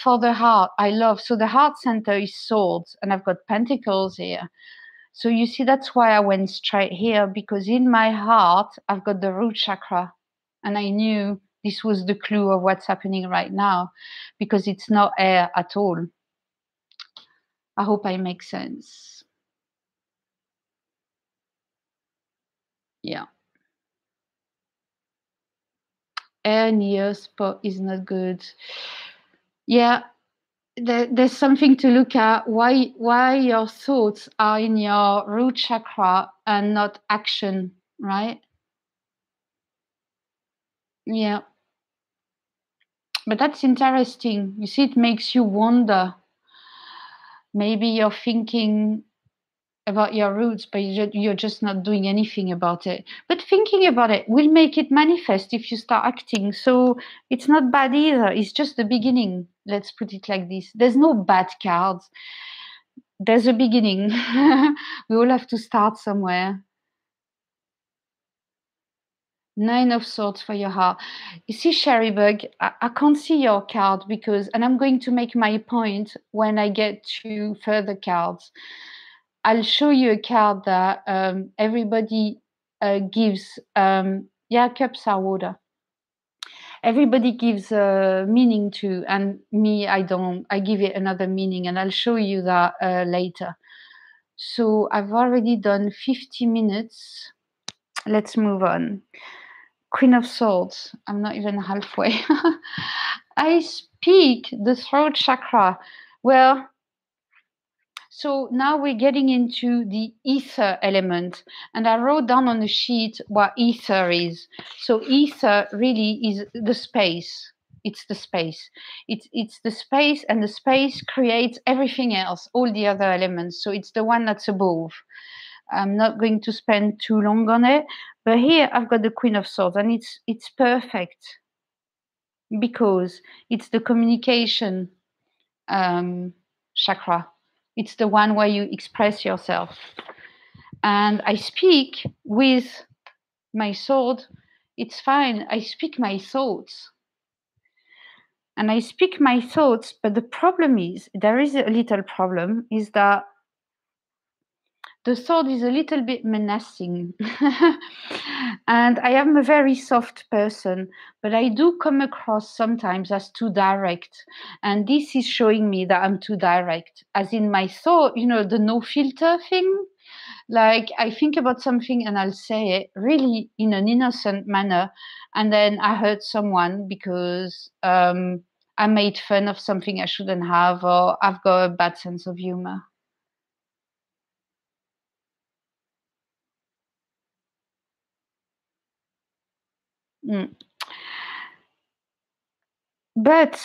For the heart, I love, so the heart center is swords, and I've got pentacles here. So you see, that's why I went straight here, because in my heart, I've got the root chakra, and I knew this was the clue of what's happening right now, because it's not air at all. I hope I make sense. Yeah. Air near spot is not good. Yeah, there's something to look at. Why your thoughts are in your root chakra and not action, right? Yeah. But that's interesting. You see, it makes you wonder. Maybe you're thinking about your roots, but you're just not doing anything about it. But thinking about it will make it manifest if you start acting. So it's not bad either. It's just the beginning. Let's put it like this. There's no bad cards. There's a beginning. We all have to start somewhere. 9 of Swords for your heart. You see, Sherrybug, I can't see your card because, and I'm going to make my point when I get to further cards. I'll show you a card that everybody gives. Yeah, cups are water. Everybody gives a meaning to, and me, I don't. I give it another meaning, and I'll show you that later. So I've already done 50 minutes. Let's move on. Queen of Swords. I'm not even halfway. I speak the throat chakra. Well, so now we're getting into the ether element. And I wrote down on the sheet what ether is. So ether really is the space. It's the space. It's the space, and the space creates everything else, all the other elements. So it's the one that's above. I'm not going to spend too long on it, but here I've got the Queen of Swords, and it's perfect because it's the communication chakra. It's the one where you express yourself, and I speak with my sword. It's fine. I speak my thoughts, and I speak my thoughts. But the problem is, there is a little problem, is that the sword is a little bit menacing. And I am a very soft person, but I do come across sometimes as too direct. And this is showing me that I'm too direct, as in my thought, the no filter thing. Like I think about something and I'll say it really in an innocent manner. And then I hurt someone because I made fun of something I shouldn't have, or I've got a bad sense of humor. Mm. But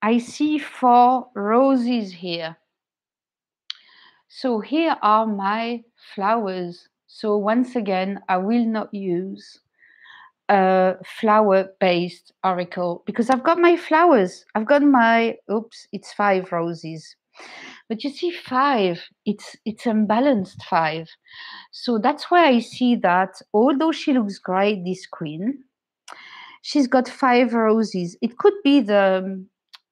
I see 4 roses here. So here are my flowers. So once again, I will not use a flower-based oracle because I've got my flowers. I've got my, it's 5 roses. But you see 5, it's unbalanced 5. So that's why I see that although she looks great, this queen, she's got 5 roses. It could be the,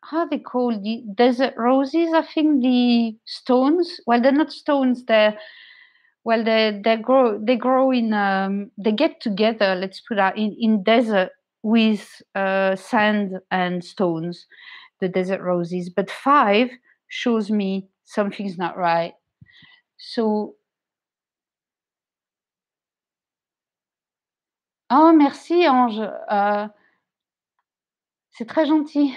how they call the desert roses, I think, the stones. Well, they're not stones, they grow in they get together, let's put that in desert with sand and stones, the desert roses. But 5 shows me something's not right. So Oh, merci, Ange. C'est très gentil.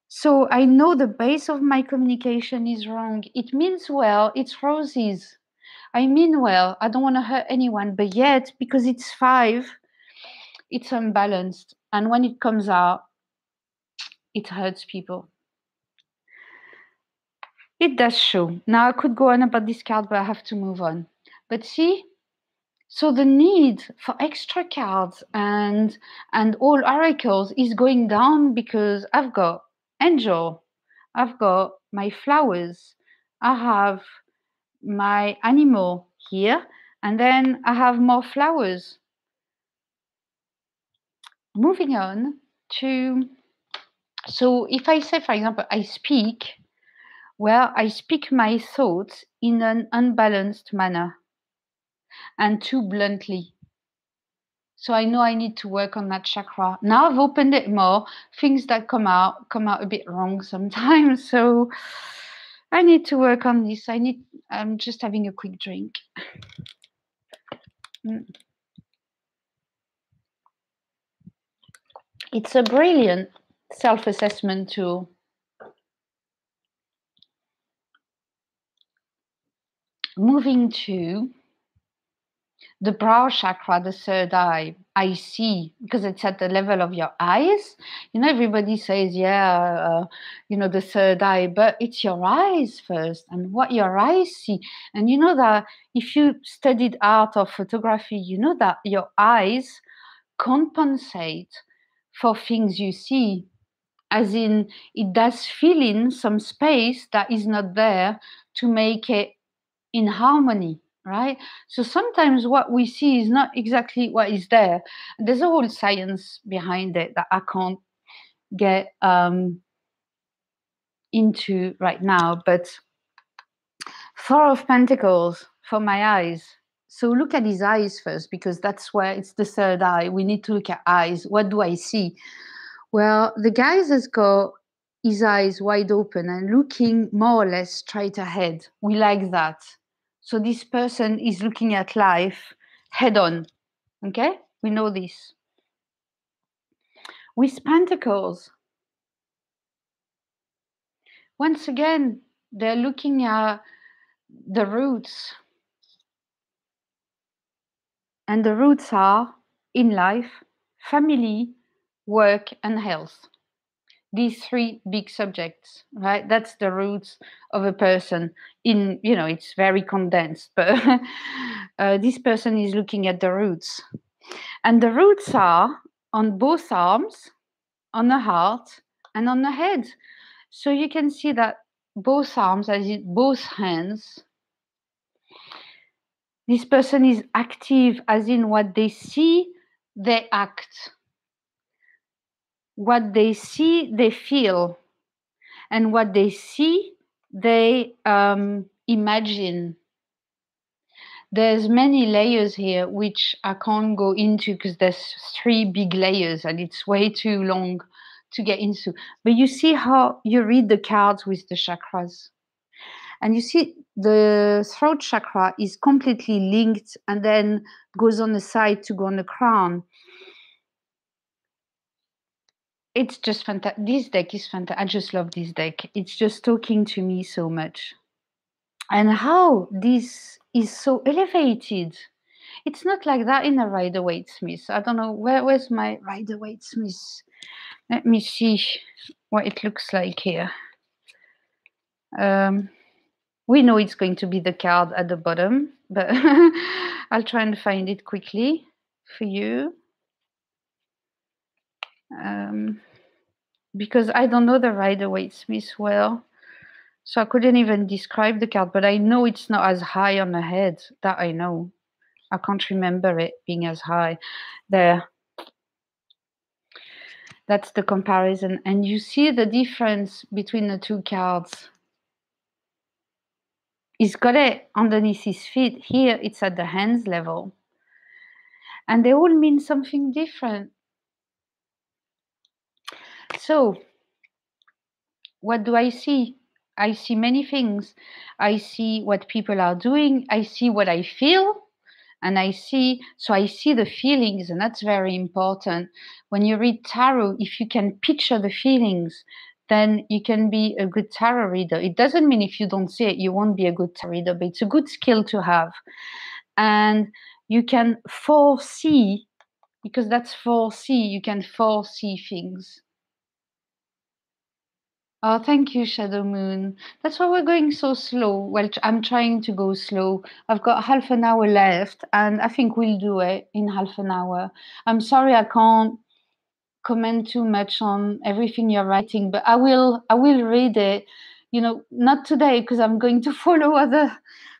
So I know the base of my communication is wrong. It means well, it's roses. I mean well, I don't want to hurt anyone, but yet, because it's 5, it's unbalanced. And when it comes out, it hurts people. It does show. Now I could go on about this card, but I have to move on. But see, so the need for extra cards and all oracles is going down because I've got angel, I've got my flowers, I have my animal here, and then I have more flowers. Moving on to, so if I say, for example, I speak, well, I speak my thoughts in an unbalanced manner and too bluntly. So I know I need to work on that chakra. Now I've opened it more. Things that come out a bit wrong sometimes. So I need to work on this. I'm just having a quick drink. It's a brilliant self-assessment tool. Moving to the brow chakra, the third eye, I see, because it's at the level of your eyes. You know, everybody says, the third eye, but it's your eyes first and what your eyes see. And you know that if you studied art or photography, you know that your eyes compensate for things you see. As in, it does fill in some space that is not there to make it in harmony, right? So sometimes what we see is not exactly what is there. There's a whole science behind it that I can't get into right now, but 4 of Pentacles for my eyes. So look at his eyes first, because that's where it's the third eye. We need to look at eyes. What do I see? Well, the guy has got his eyes wide open and looking more or less straight ahead. We like that. So this person is looking at life head on. Okay? We know this. With Pentacles, once again, they're looking at the roots. And the roots are in life, family, work, and health. These 3 big subjects, right? That's the roots of a person. It's very condensed, but this person is looking at the roots. And the roots are on both arms, on the heart, and on the head. So you can see that both arms, as in both hands, this person is active, as in what they see, they act. What they see, they feel. And what they see, they imagine. There's many layers here, which I can't go into because there's 3 big layers and it's way too long to get into. But you see how you read the cards with the chakras. And you see the throat chakra is completely linked and then goes on the side to go on the crown. It's just fantastic. This deck is fantastic. I just love this deck. It's just talking to me so much. And how this is so elevated. It's not like that in a Rider-Waite-Smith. I don't know, where's my Rider-Waite-Smith? Let me see what it looks like here. We know it's going to be the card at the bottom, but I'll try and find it quickly for you. Because I don't know the Rider-Waite-Smith well. So I couldn't even describe the card, but I know it's not as high on the head. That I know. I can't remember it being as high. There. That's the comparison. And you see the difference between the 2 cards. He's got it underneath his feet. Here, it's at the hands level. And they all mean something different. So, what do I see? I see many things. I see what people are doing. I see what I feel. And I see the feelings, and that's very important. When you read tarot, if you can picture the feelings, then you can be a good tarot reader. It doesn't mean if you don't see it, you won't be a good tarot reader, but it's a good skill to have. And you can foresee, because that's foresee, you can foresee things. Oh, thank you, Shadow Moon. That's why we're going so slow. Well, I'm trying to go slow. I've got half an hour left, and I think we'll do it in half an hour. I'm sorry I can't comment too much on everything you're writing, but I will read it. You know, not today because I'm going to follow other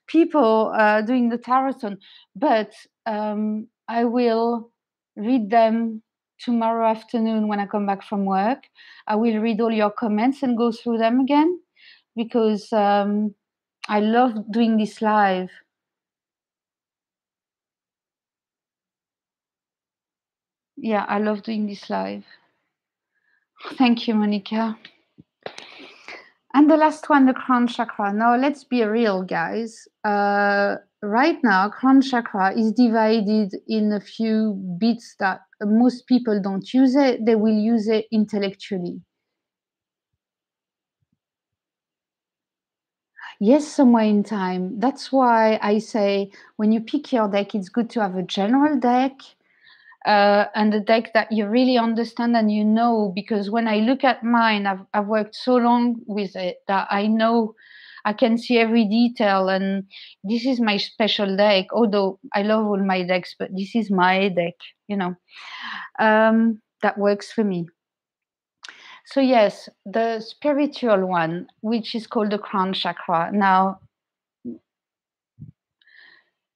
people doing the tarot, but I will read them tomorrow afternoon when I come back from work. I will read all your comments and go through them again because I love doing this live. Yeah, I love doing this live. Thank you, Monica. And the last one, the crown chakra. Now, let's be real, guys. Right now, crown chakra is divided in a few bits that most people don't use it. They will use it intellectually. Yes, somewhere in time. That's why I say when you pick your deck, it's good to have a general deck and a deck that you really understand and you know, because when I look at mine, I've worked so long with it that I know I can see every detail, and this is my special deck, although I love all my decks, but this is my deck, you know, that works for me. So yes, the spiritual one, which is called the crown chakra. Now,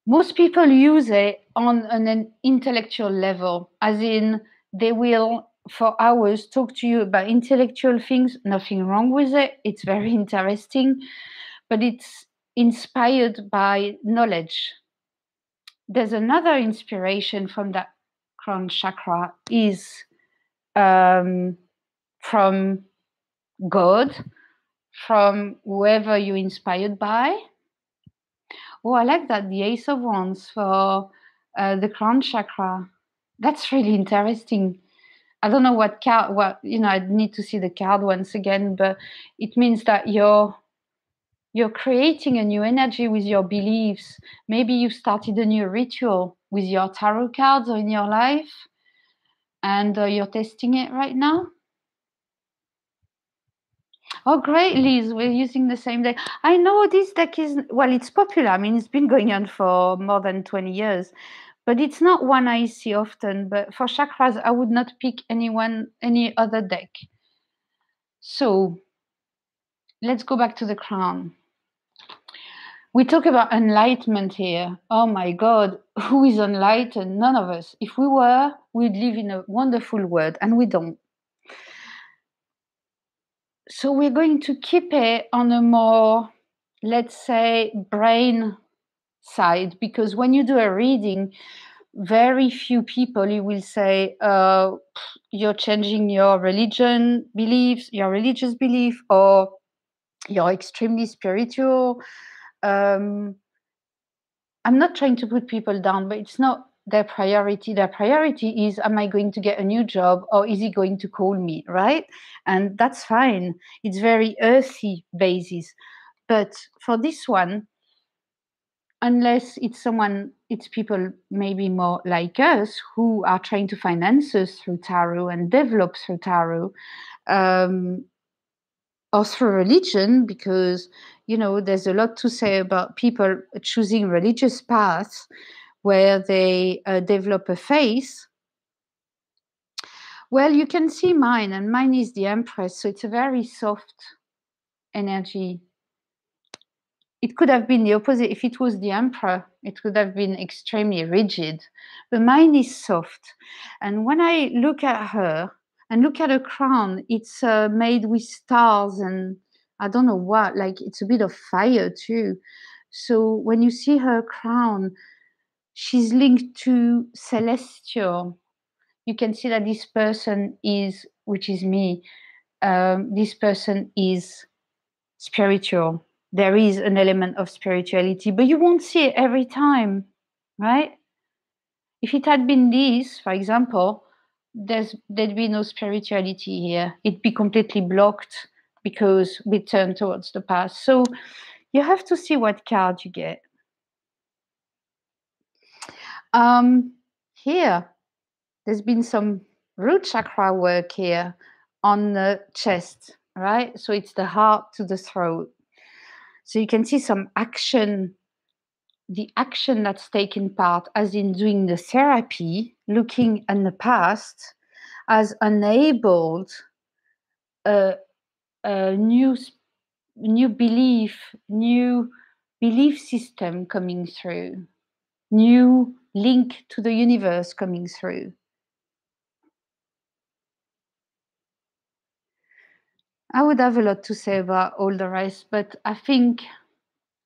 most people use it on an intellectual level, as in they will for hours talk to you about intellectual things. Nothing wrong with it. It's very interesting, but it's inspired by knowledge. There's another inspiration from that crown chakra is from God, from whoever you're inspired by. Oh, I like that, the Ace of Wands for the crown chakra. That's really interesting. I don't know what card, I need to see the card once again, but it means that you're creating a new energy with your beliefs. Maybe you started a new ritual with your tarot cards or in your life, and you're testing it right now. Oh, great, Liz. We're using the same deck. I know this deck is, well, it's popular. I mean, it's been going on for more than 20 years, but it's not one I see often. But for chakras, I would not pick any other deck. So let's go back to the crown. We talk about enlightenment here. Oh my God, who is enlightened? None of us. If we were, we'd live in a wonderful world, and we don't. So we're going to keep it on a more, let's say, brain side, because when you do a reading, very few people you will say you're changing your religious belief, or you're extremely spiritual. I'm not trying to put people down, but it's not their priority. Their priority is, am I going to get a new job, or is he going to call me, right? And that's fine. It's very earthy basis. But for this one, unless it's people maybe more like us who are trying to find answers through tarot and develop through tarot, or through religion, because there's a lot to say about people choosing religious paths where they develop a faith. Well, you can see mine, and mine is the Empress, so it's a very soft energy. It could have been the opposite. If it was the Emperor, it could have been extremely rigid. But mine is soft. And when I look at her and look at her crown, it's made with stars and I don't know what, like it's a bit of fire too. So when you see her crown, she's linked to celestial. You can see that this person is, which is me, this person is spiritual. There is an element of spirituality, but you won't see it every time, right? If it had been this, for example, there'd be no spirituality here. It'd be completely blocked because we turn towards the past. So you have to see what card you get. Here, there's been some root chakra work here on the chest, right? So it's the heart to the throat. So you can see some action, the action that's taken part, as in doing the therapy, looking at the past, has enabled a new belief system coming through, new link to the universe coming through. I would have a lot to say about all the rest, but I think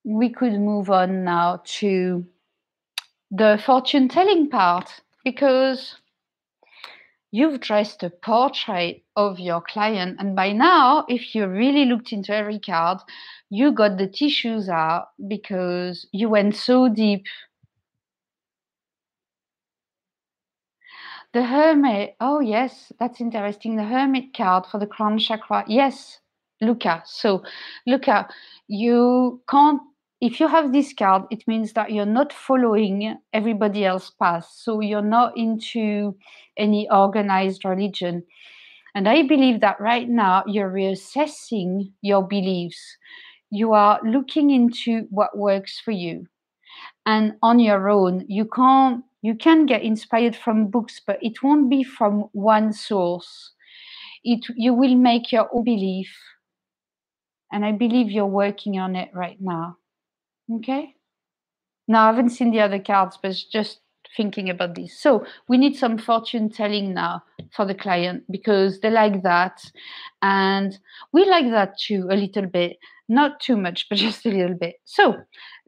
we could move on now to the fortune telling part, because you've dressed a portrait of your client, and by now, if you really looked into every card, you got the tissues out because you went so deep. The Hermit, oh yes, that's interesting. The Hermit card for the crown chakra. Yes, Luca. So, Luca, you can't, if you have this card, it means that you're not following everybody else's path. So, you're not into any organized religion. And I believe that right now you're reassessing your beliefs. You are looking into what works for you. And on your own, you can get inspired from books, but it won't be from one source. You will make your own belief. And I believe you're working on it right now. Okay? Now, I haven't seen the other cards, but just thinking about this. So we need some fortune telling now for the client, because they like that. And we like that too, a little bit. Not too much, but just a little bit. So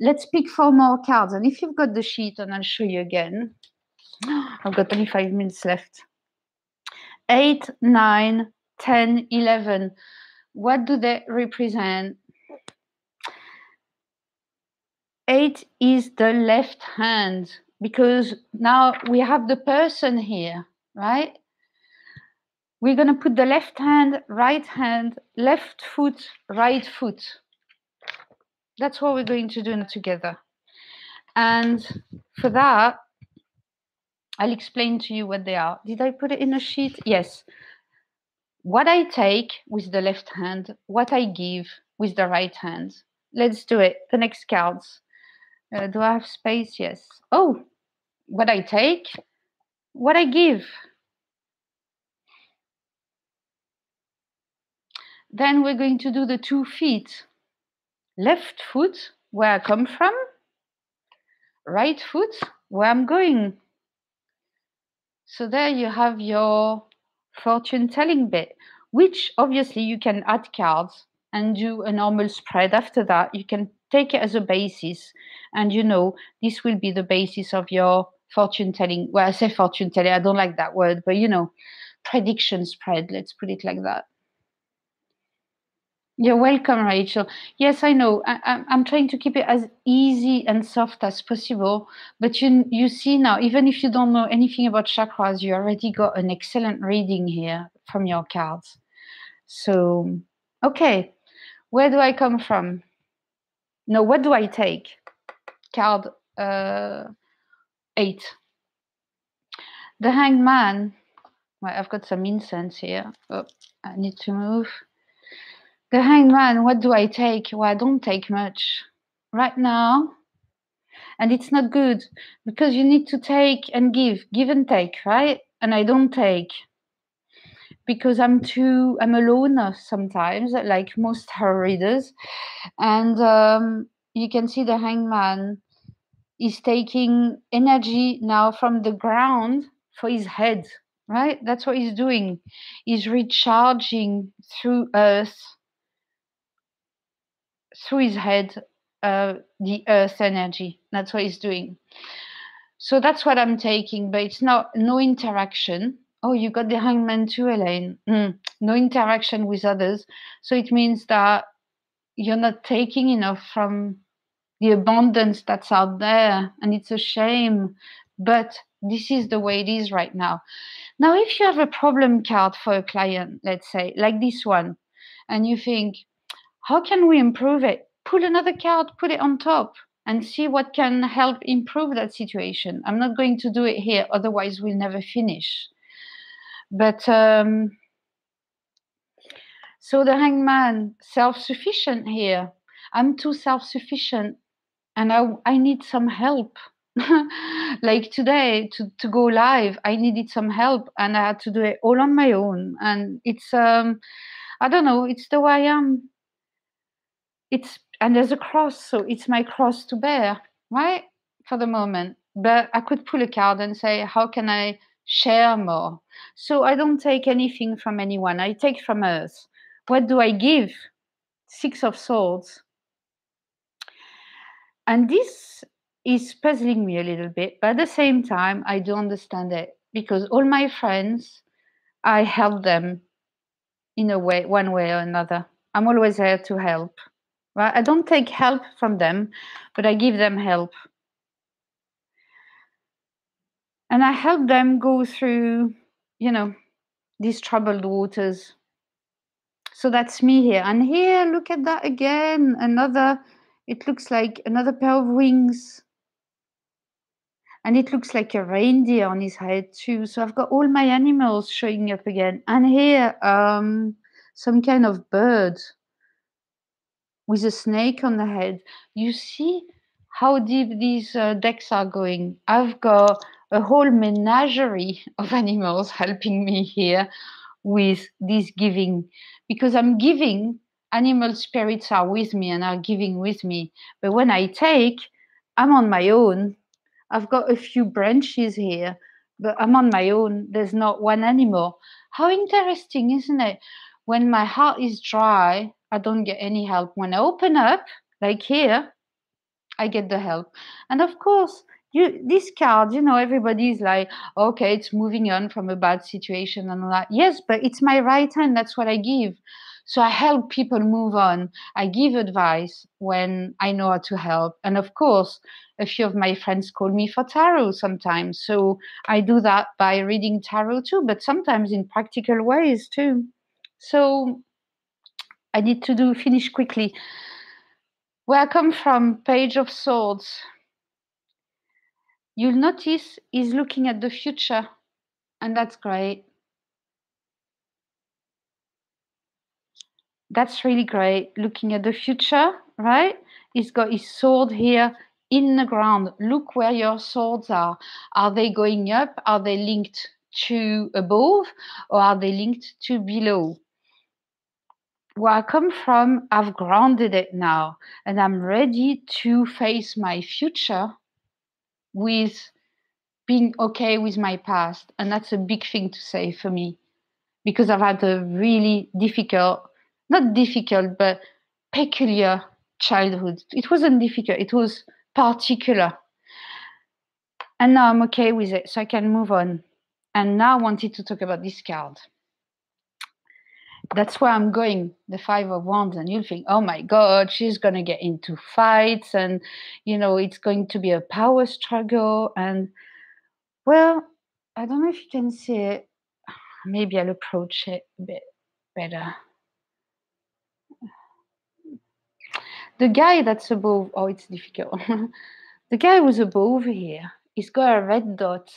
let's pick 4 more cards. And if you've got the sheet, and I'll show you again. I've got only 5 minutes left. 8, 9, 10, 11. What do they represent? 8 is the left hand, because now we have the person here, right? We're going to put the left hand, left foot, right foot. That's what we're going to do together. And for that, I'll explain to you what they are. Did I put it in a sheet? Yes. What I take with the left hand, what I give with the right hand. Let's do it. The next cards. Do I have space? Yes. Oh, what I take, what I give. Then we're going to do the 2 feet. Left foot, where I come from. Right foot, where I'm going. So there you have your fortune telling bit, which obviously you can add cards and do a normal spread after that. You can take it as a basis, and this will be the basis of your fortune telling. Well, I say fortune telling, I don't like that word, but prediction spread, let's put it like that. You're welcome, Rachel. Yes, I know. I'm trying to keep it as easy and soft as possible. But you see now, even if you don't know anything about chakras, you already got an excellent reading here from your cards. So, okay, where do I come from? No, what do I take? Card 8. The Hanged Man. Well, I've got some incense here. Oh, I need to move. The Hanged Man, what do I take? Well, I don't take much right now. And it's not good, because you need to take and give and take, right? And I don't take, because I'm a loner sometimes, like most tarot readers. And you can see the Hangman is taking energy now from the ground for his head, right? That's what he's doing. He's recharging through earth, through his head, the earth energy. That's what he's doing. So that's what I'm taking, but it's no interaction. Oh, you got the Hangman too, Elaine. No interaction with others. So it means that you're not taking enough from the abundance that's out there, and it's a shame, but this is the way it is right now. Now, if you have a problem card for a client, let's say, like this one, and you think, how can we improve it? Pull another card, put it on top, and see what can help improve that situation. I'm not going to do it here, otherwise we'll never finish. But so the Hangman, self-sufficient here. I'm too self-sufficient, and I need some help. Like today, to go live, I needed some help, and I had to do it all on my own. And it's I don't know, it's the way I am. And there's a cross, so it's my cross to bear, right? For the moment. But I could pull a card and say, how can I share more? So I don't take anything from anyone. I take from Earth. What do I give? 6 of Swords. And this is puzzling me a little bit, but at the same time, I do understand it, because all my friends, I help them in a way, one way or another. I'm always there to help. Right? I don't take help from them, but I give them help. And I help them go through, these troubled waters. So that's me here. And here, look at that again. It looks like another pair of wings. And it looks like a reindeer on his head too. So I've got all my animals showing up again. And here, some kind of bird with a snake on the head. You see how deep these decks are going. I've got a whole menagerie of animals helping me here with this giving, because I'm giving. Animal spirits are with me and are giving with me. But when I take, I'm on my own. I've got a few branches here, but I'm on my own. There's not one animal. How interesting, isn't it? When my heart is dry, I don't get any help. When I open up, like here, I get the help. And of course, this card, everybody's like, okay, it's moving on from a bad situation and all that. Yes, but it's my right hand. That's what I give. So I help people move on. I give advice when I know how to help. And of course, a few of my friends call me for tarot sometimes. So I do that by reading tarot too, but sometimes in practical ways too. So I need to finish quickly. Where I come from, Page of Swords. You'll notice he's looking at the future, and that's great. That's really great, looking at the future, right? He's got his sword here in the ground. Look where your swords are. Are they going up? Are they linked to above, or are they linked to below? Where I come from, I've grounded it now, and I'm ready to face my future with being okay with my past. And that's a big thing to say for me, because I've had a really not difficult, but peculiar childhood. It wasn't difficult, it was particular. And now I'm okay with it, so I can move on. And now I wanted to talk about this card. That's where I'm going, the 5 of Wands. And you'll think, oh my God, she's going to get into fights, and, it's going to be a power struggle. And, well, I don't know if you can see it. Maybe I'll approach it a bit better. The guy that's above, oh, it's difficult. The guy who's above here, he's got a red dot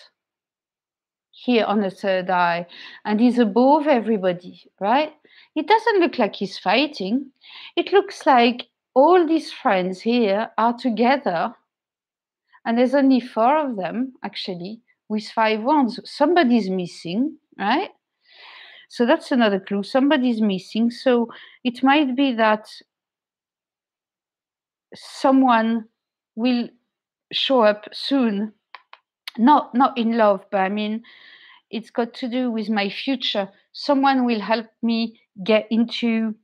here on the third eye, and he's above everybody, right? It doesn't look like he's fighting. It looks like all these friends here are together, and there's only 4 of them, actually, with 5 wands. Somebody's missing, right? So that's another clue. Somebody's missing. So it might be that someone will show up soon. Not in love, but I mean, it's got to do with my future. Someone will help me get into.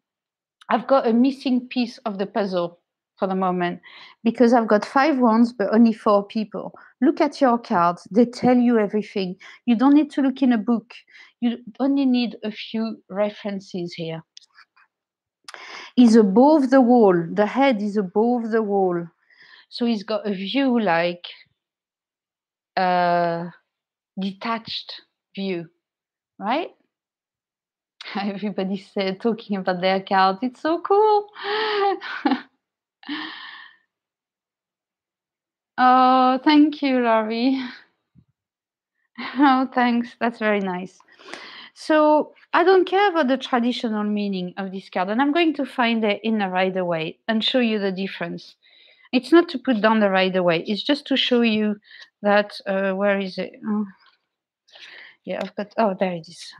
I've got a missing piece of the puzzle for the moment, because I've got 5 wands, but only 4 people. Look at your cards. They tell you everything. You don't need to look in a book. You only need a few references here. Is above the wall. The head is above the wall. So he's got a view like a detached view, right? Everybody's talking about their cards. It's so cool. Oh, thank you, Laurie. Oh, thanks. That's very nice. So I don't care about the traditional meaning of this card, and I'm going to find it in the Rider-Waite and show you the difference. It's not to put down the Rider-Waite. It's just to show you that, where is it? Oh, yeah, I've got, oh, there it is.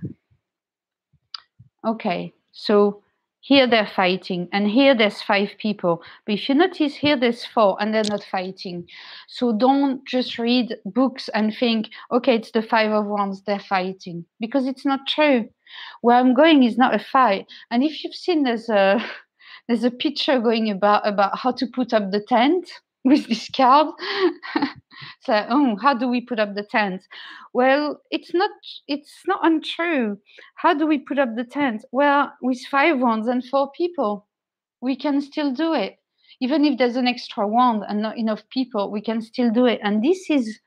Okay, so here they're fighting, and here there's 5 people. But if you notice, here there's 4, and they're not fighting. So don't just read books and think, okay, it's the 5 of Wands, they're fighting, because it's not true. Where I'm going is not a fight. And if you've seen, there's a there's a picture going about how to put up the tent with this card. So, oh, how do we put up the tent? Well, it's not untrue. How do we put up the tent? Well, with 5 wands and 4 people, we can still do it. Even if there's an extra wand and not enough people, we can still do it. And this is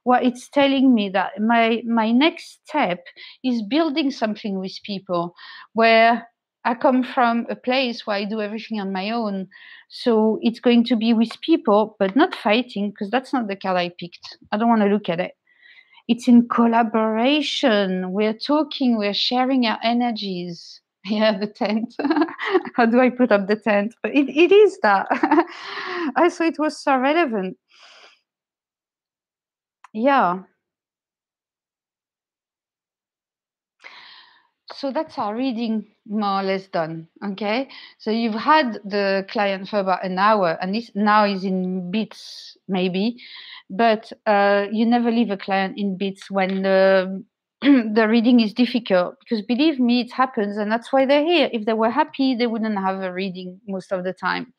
what it's telling me, that my next step is building something with people, where I come from a place where I do everything on my own. So it's going to be with people, but not fighting, because that's not the card I picked. I don't want to look at it. It's in collaboration. We're talking, we're sharing our energies. Yeah, the tent. How do I put up the tent? But it is that. I thought it was so relevant. Yeah. So that's our reading more or less done. Okay. So you've had the client for about an hour, and this now is in bits, maybe, but you never leave a client in bits when the reading is difficult, because believe me, it happens, and that's why they're here. If they were happy, they wouldn't have a reading most of the time.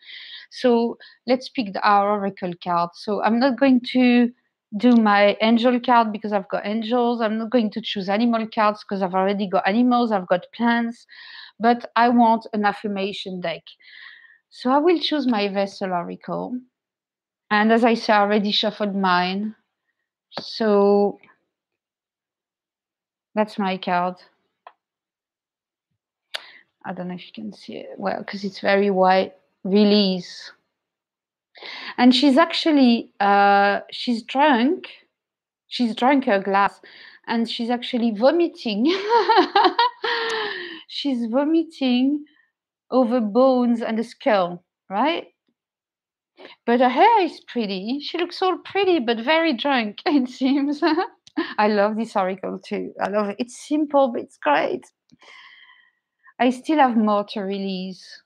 So let's pick our oracle card. So I'm not going to do my angel card because I've got angels. I'm not going to choose animal cards because I've already got animals. I've got plants, but I want an affirmation deck. So I will choose my vessel oracle. And as I say, I already shuffled mine. So that's my card. I don't know if you can see it well because it's very white. Release. And she's actually, she's drunk. She's drank her glass and she's actually vomiting. She's vomiting over bones and a skull, right? But her hair is pretty. She looks all pretty, but very drunk, it seems. I love this oracle too. I love it. It's simple, but it's great. I still have more to release.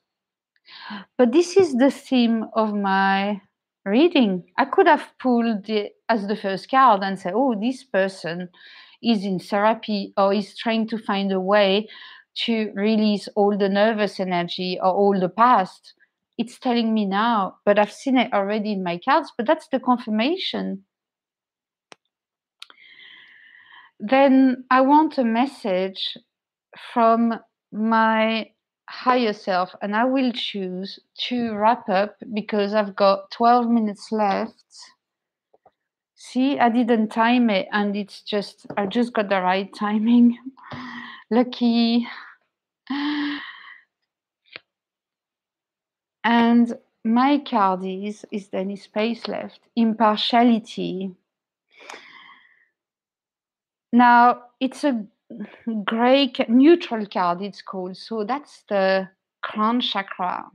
But this is the theme of my reading. I could have pulled it as the first card and say, oh, this person is in therapy or is trying to find a way to release all the nervous energy or all the past. It's telling me now, but I've seen it already in my cards, but that's the confirmation. Then I want a message from my higher self, and I will choose to wrap up because I've got 12 minutes left. See, I didn't time it, and it's just, I just got the right timing. Lucky. And my card is there any space left? Impartiality. Now, it's a gray neutral card, it's called. So that's the crown chakra.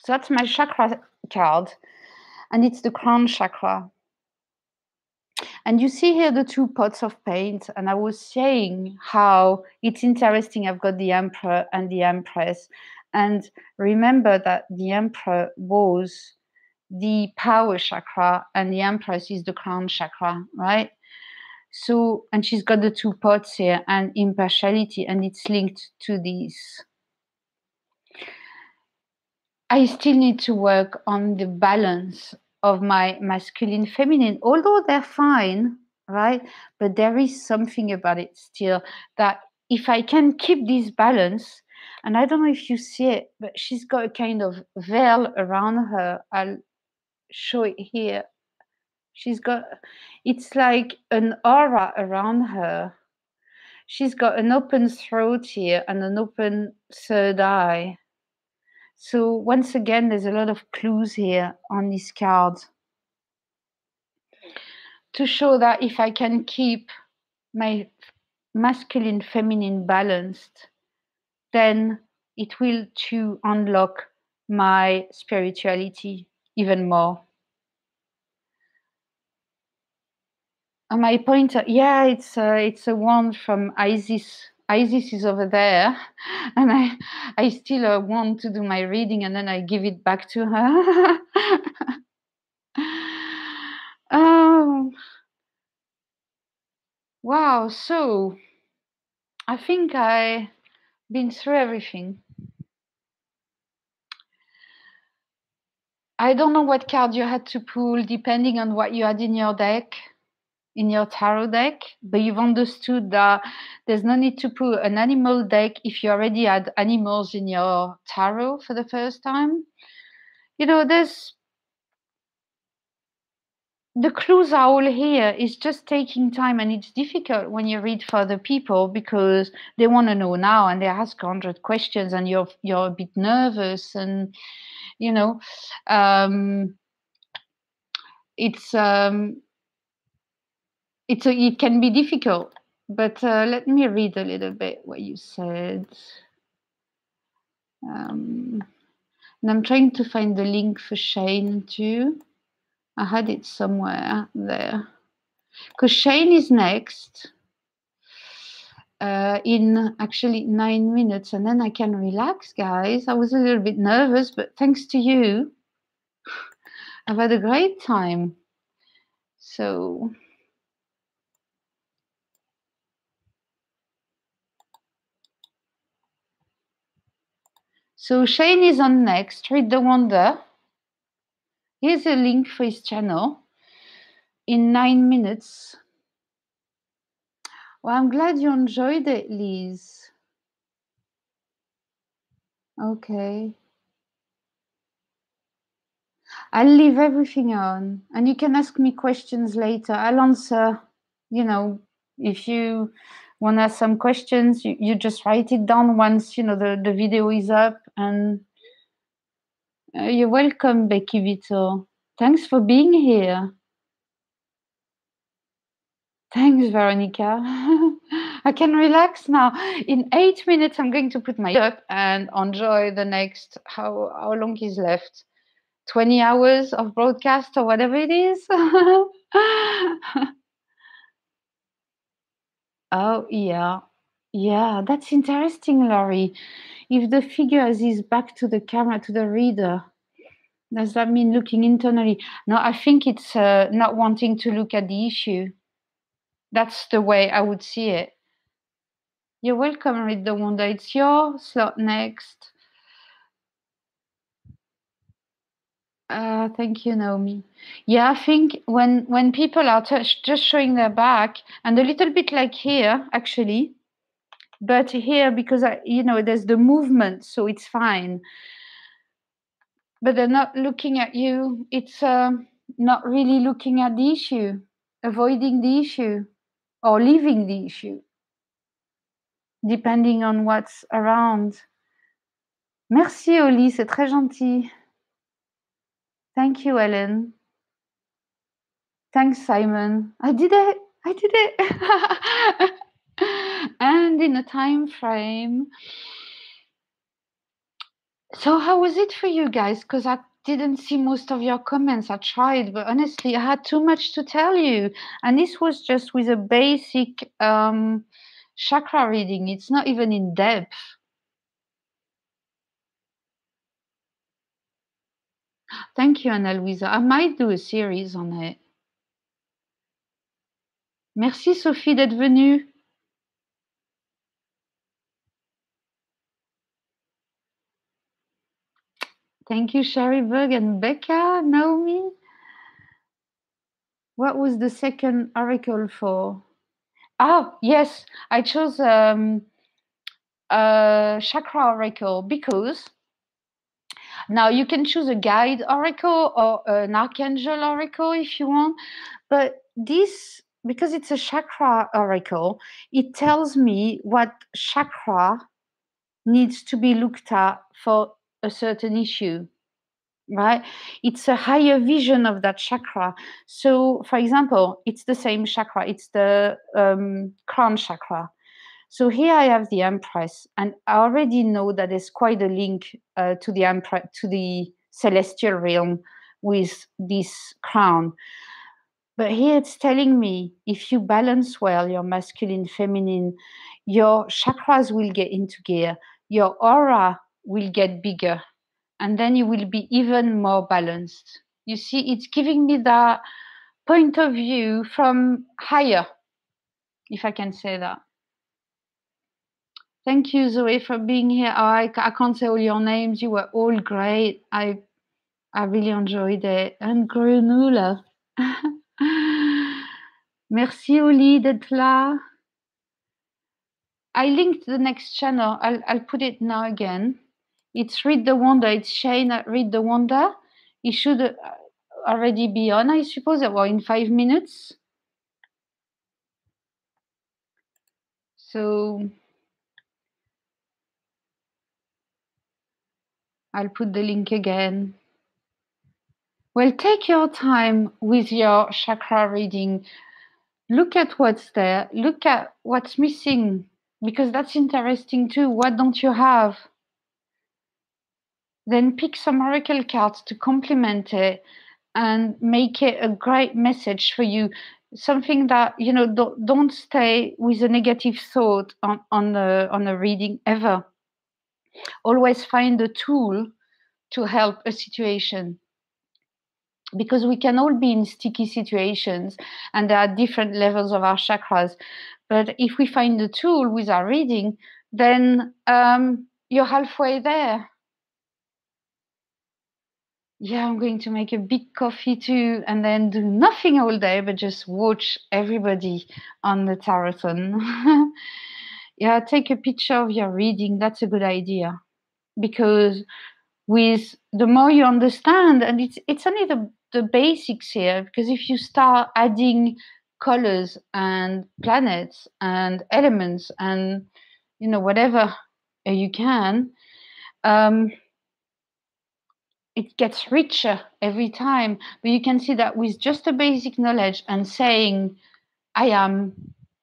So that's my chakra card, and it's the crown chakra. And you see here the 2 pots of paint, and I was saying how it's interesting. I've got the Emperor and the Empress, and remember that the Emperor was the power chakra, and the Empress is the crown chakra, right? So, and she's got the 2 pots here, and impartiality, and it's linked to these. I still need to work on the balance of my masculine, feminine, although they're fine, right? But there is something about it still that if I can keep this balance, and I don't know if you see it, but she's got a kind of veil around her. I'll show it here. She's got, it's like an aura around her. She's got an open throat here and an open third eye. So once again, there's a lot of clues here on this card to show that if I can keep my masculine, feminine balanced, then it will to unlock my spirituality even more. And my pointer, yeah, it's a wand from Isis. Isis is over there, and I still want to do my reading, and then I give it back to her. Oh, wow! So I think I've been through everything. I don't know what card you had to pull, depending on what you had in your deck, in your tarot deck, but you've understood that there's no need to pull an animal deck if you already had animals in your tarot for the first time. You know, there's the clues are all here. It's just taking time, and it's difficult when you read for other people because they want to know now and they ask 100 questions, and you're a bit nervous, and you know, it can be difficult. But let me read a little bit what you said. And I'm trying to find the link for Shane too. I had it somewhere there. Because Shane is next in actually 9 minutes, and then I can relax, guys. I was a little bit nervous, but thanks to you, I've had a great time. So Shane is on next. Read the Wonder. Here's a link for his channel in 9 minutes. Well, I'm glad you enjoyed it, Liz. Okay. I'll leave everything on, and you can ask me questions later. I'll answer, you know, if you want to ask some questions, you just write it down once, you know, the video is up. And you're welcome, Becky Vito. Thanks for being here. Thanks, Veronica. I can relax now. In 8 minutes, I'm going to put my up and enjoy the next, how long is left? 20 hours of broadcast or whatever it is. Oh, yeah. Yeah, that's interesting, Laurie. If the figure is back to the camera, to the reader, does that mean looking internally? No, I think it's not wanting to look at the issue. That's the way I would see it. You're welcome, Read the Wonder. It's your slot next. Thank you, Naomi. Yeah, I think when people are just showing their back, and a little bit like here, actually, but here because there's the movement, so it's fine. But they're not looking at you. It's not really looking at the issue, avoiding the issue, or leaving the issue, depending on what's around. Merci, Oli, c'est très gentil. Thank you, Ellen. Thanks, Simon. I did it. And in a time frame. So how was it for you guys? Because I didn't see most of your comments. I tried, but honestly, I had too much to tell you. And this was just with a basic chakra reading. It's not even in depth. Thank you, Ana Luisa. I might do a series on it. Merci, Sophie, d'être venue. Thank you, Sherry Berg and Becca, Naomi. What was the second oracle for? Oh, yes, I chose a chakra oracle because Now you can choose a guide oracle or an archangel oracle if you want, but this, because it's a chakra oracle, it tells me what chakra needs to be looked at for a certain issue, right? It's a higher vision of that chakra. So, for example, it's the same chakra, it's the crown chakra. So here I have the Empress, and I already know that there's quite a link to the Empress, to the celestial realm with this crown. But here it's telling me if you balance well your masculine, feminine, your chakras will get into gear, your aura will get bigger, and then you will be even more balanced. You see, it's giving me that point of view from higher, if I can say that. Thank you, Zoe, for being here. I can't say all your names. You were all great. I really enjoyed it. And Grenula. Merci, Oli, d'être là. I linked the next channel. I'll put it now again. It's Read the Wonder. It's Shane at Read the Wonder. It should already be on, I suppose, or in 5 minutes. So I'll put the link again. Well, take your time with your chakra reading. Look at what's there. Look at what's missing, because that's interesting too. What don't you have? Then pick some oracle cards to complement it and make it a great message for you. Something that, you know, don't stay with a negative thought on a reading ever. Always find a tool to help a situation, because we can all be in sticky situations and there are different levels of our chakras. But if we find the tool with our reading, then you're halfway there. Yeah, I'm going to make a big coffee too and then do nothing all day, but just watch everybody on the tarot. Yeah, take a picture of your reading. That's a good idea, because with the more you understand, and it's only the basics here, because if you start adding colors and planets and elements and, you know, whatever you can, it gets richer every time. But you can see that with just a basic knowledge and saying, I am,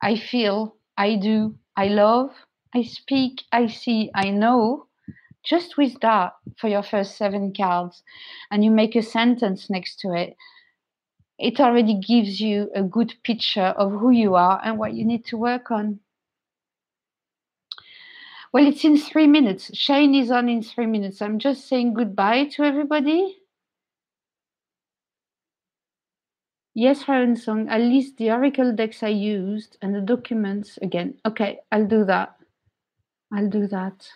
I feel, I do, I love, I speak, I see, I know, just with that for your first 7 cards, and you make a sentence next to it, it already gives you a good picture of who you are and what you need to work on. Well, it's in 3 minutes. Shane is on in 3 minutes. I'm just saying goodbye to everybody. Yes, Ryan Song, I'll list the oracle decks I used and the documents again. Okay, I'll do that. I'll do that.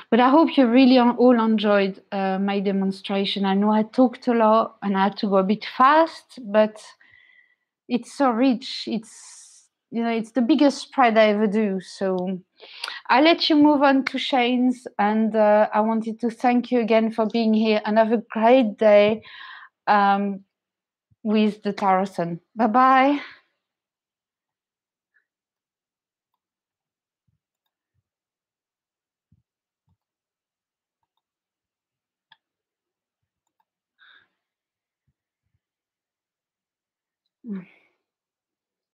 But I hope you really all enjoyed my demonstration. I know I talked a lot and I had to go a bit fast, but it's so rich. It's, you know, it's the biggest spread I ever do. So I'll let you move on to Shane's, and I wanted to thank you again for being here, and have a great day with the Tarot. Bye-bye.